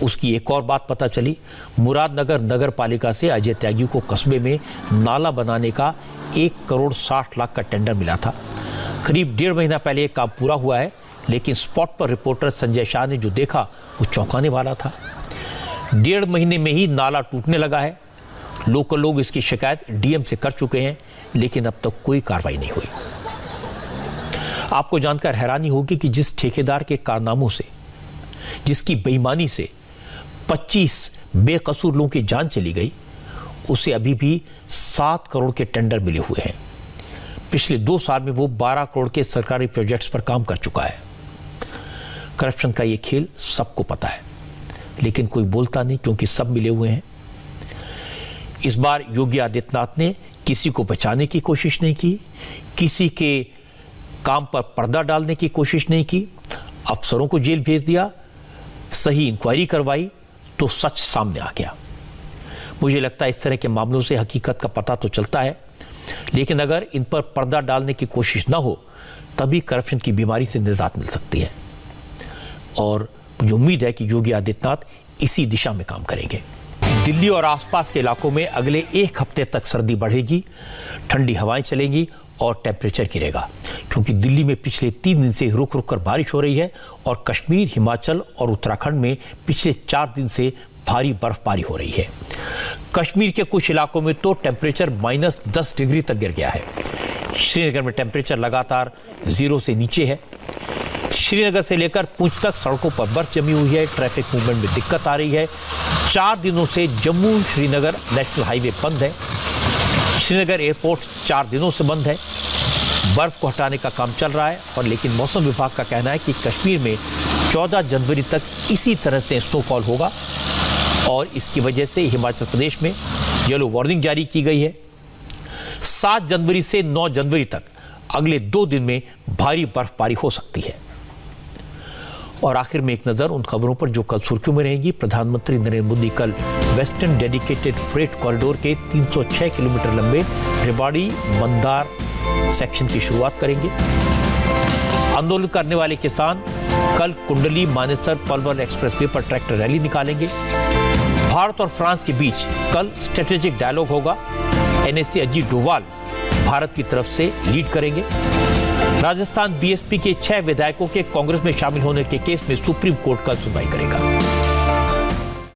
उसकी एक और बात पता चली, मुरादनगर नगर पालिका से अजय त्यागी को कस्बे में नाला बनाने का 1,60,00,000 का टेंडर मिला था। करीब 1.5 महीना पहले ये काम पूरा हुआ है, लेकिन स्पॉट पर रिपोर्टर संजय शाह ने जो देखा वो चौंकाने वाला था। 1.5 महीने में ही नाला टूटने लगा है। लोकल लोग इसकी शिकायत डीएम से कर चुके हैं, लेकिन अब तक कोई कार्रवाई नहीं हुई। आपको जानकर हैरानी होगी कि जिस ठेकेदार के कारनामों से, जिसकी बेईमानी से 25 बेकसूर लोगों की जान चली गई, उसे अभी भी 7 करोड़ के टेंडर मिले हुए हैं। पिछले 2 साल में वो 12 करोड़ के सरकारी प्रोजेक्ट्स पर काम कर चुका है। करप्शन का ये खेल सबको पता है, लेकिन कोई बोलता नहीं क्योंकि सब मिले हुए हैं। इस बार योगी आदित्यनाथ ने किसी को बचाने की कोशिश नहीं की, किसी के काम पर पर्दा डालने की कोशिश नहीं की, अफसरों को जेल भेज दिया, सही इंक्वायरी करवाई तो सच सामने आ गया। मुझे लगता है इस तरह के मामलों से हकीकत का पता तो चलता है, लेकिन अगर इन पर पर्दा डालने की कोशिश ना हो तभी करप्शन की बीमारी से निजात मिल सकती है। और मुझे उम्मीद है कि योगी आदित्यनाथ इसी दिशा में काम करेंगे। दिल्ली और आसपास के इलाकों में अगले 1 हफ्ते तक सर्दी बढ़ेगी, ठंडी हवाएं चलेंगी और टेम्परेचर गिरेगा, क्योंकि दिल्ली में पिछले 3 दिन से रुक रुक कर बारिश हो रही है और कश्मीर, हिमाचल और उत्तराखंड में पिछले 4 दिन से भारी बर्फबारी हो रही है। कश्मीर के कुछ इलाकों में तो टेम्परेचर -10 डिग्री तक गिर गया है। श्रीनगर में टेम्परेचर लगातार 0 से नीचे है। श्रीनगर से लेकर पुंछ तक सड़कों पर बर्फ जमी हुई है। ट्रैफिक मूवमेंट में दिक्कत आ रही है। 4 दिनों से जम्मू श्रीनगर नेशनल हाईवे बंद है। श्रीनगर एयरपोर्ट 4 दिनों से बंद है। बर्फ को हटाने का काम चल रहा है और लेकिन मौसम विभाग का कहना है कि कश्मीर में 14 जनवरी तक इसी तरह से स्नोफॉल होगा और इसकी वजह से हिमाचल प्रदेश में येलो वार्निंग जारी की गई है। 7 जनवरी से 9 जनवरी तक अगले 2 दिन में भारी बर्फबारी हो सकती है। और आखिर में एक नजर उन खबरों पर जो कल सुर्खियों में रहेंगी। प्रधानमंत्री नरेंद्र मोदी कल वेस्टर्न डेडिकेटेड फ्रेट कॉरिडोर के 306 किलोमीटर लंबे रेवाड़ी मंदार सेक्शन की शुरुआत करेंगे। आंदोलन करने वाले किसान कल कुंडली मानेसर पलवल एक्सप्रेसवे पर ट्रैक्टर रैली निकालेंगे। भारत और फ्रांस के बीच कल स्ट्रेटेजिक डायलॉग होगा। एनएससी अजीत डोवाल भारत की तरफ से लीड करेंगे। राजस्थान बीएसपी के 6 विधायकों के कांग्रेस में शामिल होने के केस में सुप्रीम कोर्ट कल सुनवाई करेगा।